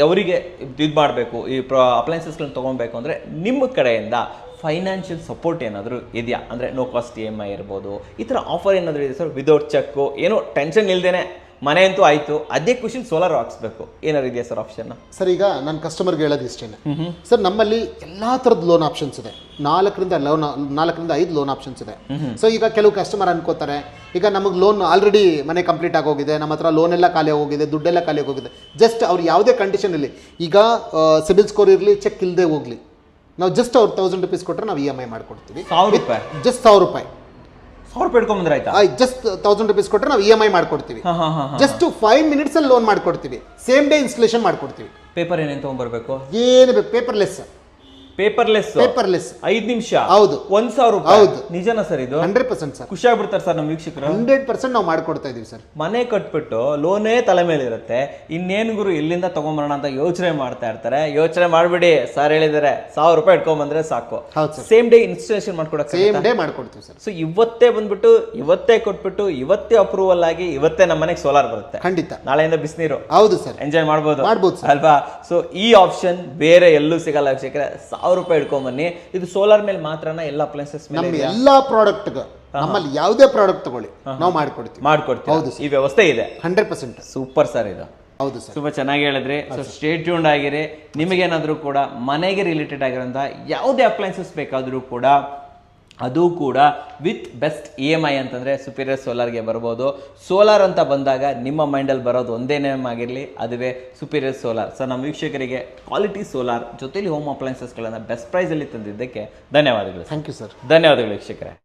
ಅವರಿಗೆ ಇದು ಮಾಡಬೇಕು, ಈ ಅಪ್ಲೈನ್ಸಸ್ಗಳನ್ನ ತೊಗೊಳ್ಬೇಕು ಅಂದರೆ ನಿಮ್ಮ ಕಡೆಯಿಂದ ಫೈನಾನ್ಷಿಯಲ್ ಸಪೋರ್ಟ್ ಏನಾದರೂ ಇದೆಯಾ? ಅಂದರೆ ನೋ ಕಾಸ್ಟ್ EMI ಇರ್ಬೋದು, ಈ ಥರ ಆಫರ್ ಏನಾದರೂ ಇದೆ ಸರ್? ವಿದೌಟ್ ಚೆಕ್ಕು, ಏನೋ ಟೆನ್ಷನ್ ಇಲ್ದೇನೆ ಮನೆ ಅಂತೂ ಆಯಿತು, ಅದೇ ಖುಷಿಲಿ ಸೋಲಾರ್ ಹಾಕ್ಸ್ಬೇಕು, ಏನಾರು ಇದೆಯಾ ಸರ್ ಆಪ್ಷನ್? ಸರ್ ಈಗ ನನ್ನ ಕಸ್ಟಮರ್ಗೆ ಹೇಳೋದು ಇಷ್ಟೇ ಸರ್, ನಮ್ಮಲ್ಲಿ ಎಲ್ಲ ಥರದ ಲೋನ್ ಆಪ್ಷನ್ಸ್ ಇದೆ. 4ರಿಂದ 5 ಲೋನ್ ಆಪ್ಷನ್ಸ್ ಇದೆ. ಸೊ ಈಗ ಕೆಲವು ಕಸ್ಟಮರ್ ಅನ್ಕೋತಾರೆ, ಈಗ ನಮಗೆ ಲೋನ್ ಆಲ್ರೆಡಿ ಮನೆ ಕಂಪ್ಲೀಟ್ ಆಗೋಗಿದೆ, ನಮ್ಮ ಹತ್ರ ಲೋನ್ ಎಲ್ಲ ಖಾಲಿ ಹೋಗಿದೆ, ದುಡ್ಡೆಲ್ಲ ಖಾಲಿ ಹೋಗಿದೆ. ಜಸ್ಟ್ ಅವ್ರು ಯಾವುದೇ ಕಂಡೀಷನ್ ಇರಲಿ, ಈಗ ಸಿಬಿಲ್ ಸ್ಕೋರ್ ಇರಲಿ, ಚೆಕ್ ಇಲ್ಲದೆ ಹೋಗಲಿ, ನಾವು ಜಸ್ಟ್ ಅವ್ರು 1000 ರೂಪೀಸ್ ಕೊಟ್ಟರೆ ನಾವು EMI ಮಾಡ್ಕೊಡ್ತೀವಿ. 1000 ರೂಪಾಯಿ? ಜಸ್ಟ್ 1000 ರೂಪಾಯಿ. 1000 ರೂಪಾಯಿ ಇಟ್ಕೊಂಡ್ಬಂದ್ರೆ ಆಯ್ತಾ? ಜಸ್ಟ್ 1000 ರೂಪೀಸ್ ಕೊಟ್ಟರೆ ನಾವು EMI ಮಾಡ್ಕೊಡ್ತೀವಿ. ಜಸ್ಟ್ 5 ಮಿನಿಟ್ಸ್ ಅಲ್ಲಿ ಲೋನ್ ಮಾಡ್ಕೊಡ್ತೀವಿ. ಸೇಮ್ ಡೇ ಇನ್ಸ್ಟಾಲೇಷನ್ ಮಾಡ್ಕೊಡ್ತೀವಿ. ಪೇಪರ್ ಏನೇನು ತಗೊಂಡ್ಬರ್ಬೇಕು? ಏನು ಪೇಪರ್ಲೆಸ್. 5 ನಿಮಿಷ. ಹೌದು. 1000 ರೂಪಾಯಿ. ಹೌದು. ನಿಜನಾ ಸರ್ ಇದು? 100% ಸರ್. ಖುಷಿ ಆಗ್ಬಿಡ್ತಾರೆ ಸರ್ ನಮ್ಮ ವೀಕ್ಷಕರು. 100% ನಾವು ಮಾಡ್ಕೊಡ್ತಾ ಇದೀವಿ ಸರ್. ಮನೆ ಕಟ್ಬಿಟ್ಟು ಲೋನೇ ತಲೆ ಮೇಲೆ ಇರುತ್ತೆ, ಇನ್ನೇನು ಗುರು ಎಲ್ಲಿಂದ ತಗೊಂಬರೋಣ ಅಂತ ಯೋಚನೆ ಮಾಡ್ತಾ ಇರ್ತಾರೆ. ಯೋಚನೆ ಮಾಡ್ಬಿಡಿ, ಸರ್ ಹೇಳಿದಾರೆ 1000 ರೂಪಾಯಿ ಇಟ್ಕೊಂಡ್ಬಂದ್ರೆ ಸಾಕು. ಸೇಮ್ ಡೇ ಇನ್ಸ್ಟಾಲೇಷನ್ ಮಾಡ್ಕೊಡಕ್ಕೆ ಸೇಮ್ ಡೇ ಮಾಡ್ಕೊಡ್ತೀವಿ ಸರ್. ಸೊ ಇವತ್ತೇ ಬಂದ್ಬಿಟ್ಟು, ಇವತ್ತೇ ಕೊಟ್ಬಿಟ್ಟು, ಇವತ್ತೇ ಅಪ್ರೂವಲ್ ಆಗಿ, ಇವತ್ತೇ ನಮ್ಮ ಮನೆಗೆ ಸೋಲಾರ್ ಬರುತ್ತೆ. ಖಂಡಿತ. ನಾಳೆಯಿಂದ ಬಿಸಿನೀರು. ಹೌದು ಸರ್. ಎಂಜಾಯ್ ಮಾಡ್ಬೋದು ಸರ್ ಅಲ್ವಾ? ಸೊ ಈ ಆಪ್ಷನ್ ಬೇರೆ ಎಲ್ಲೂ ಸಿಗಲ್ಲ ವೀಕ್ಷಕರೇ. 1000 ರೂಪಾಯಿ ಇಟ್ಕೊಂಬನ್ನಿ. ಇದು ಸೋಲಾರ್ ಮೇಲೆ ಮಾತ್ರನಾ? ಎಲ್ಲ ಅಪ್ಲೈನ್ಸಸ್ ಮೇಲೆ? ನಮ್ಮ ಎಲ್ಲಾ ಪ್ರಾಡಕ್ಟ್, ನಮ್ಮಲ್ಲಿ ಯಾವುದೇ ಪ್ರಾಡಕ್ಟ್ ತಗೊಳ್ಳಿ ನಾವು ಮಾಡ್ಕೊಡ್ತೀವಿ. ಹೌದು, ಈ ವ್ಯವಸ್ಥೆ ಇದೆ. 100%. ಸೂಪರ್ ಸರ್ ಇದು. ಹೌದು ಸರ್, ತುಂಬಾ ಚೆನ್ನಾಗಿ ಹೇಳಿದ್ರಿ. ಸೊ ಸ್ಟೇ ಟ್ಯೂನ್ಡ್ ಆಗಿರಿ. ನಿಮಗೇನಾದರೂ ಕೂಡ ಮನೆಗೆ ರಿಲೇಟೆಡ್ ಆಗಿರೋಂಥ ಯಾವುದೇ ಅಪ್ಲೈನ್ಸಸ್ ಬೇಕಾದರೂ ಕೂಡ ಅದು ಕೂಡ ವಿತ್ ಬೆಸ್ಟ್ EMI ಅಂತಂದರೆ ಸುಪೀರಿಯರ್ ಸೋಲಾರ್ಗೆ ಬರ್ಬೋದು. ಸೋಲಾರ್ ಅಂತ ಬಂದಾಗ ನಿಮ್ಮ ಮೈಂಡಲ್ಲಿ ಬರೋದು ಒಂದೇ ನೇಮ್ ಆಗಿರಲಿ, ಅದುವೇ ಸುಪೀರಿಯರ್ ಸೋಲಾರ್. ಸೊ ನಮ್ಮ ವೀಕ್ಷಕರಿಗೆ ಕ್ವಾಲಿಟಿ ಸೋಲಾರ್ ಜೊತೆಲಿ ಹೋಮ್ ಅಪ್ಲೈನ್ಸಸ್ಗಳನ್ನು ಬೆಸ್ಟ್ ಪ್ರೈಸಲ್ಲಿ ತಂದಿದ್ದಕ್ಕೆ ಧನ್ಯವಾದಗಳು. Thank you sir. ಧನ್ಯವಾದಗಳು ವೀಕ್ಷಕರೇ.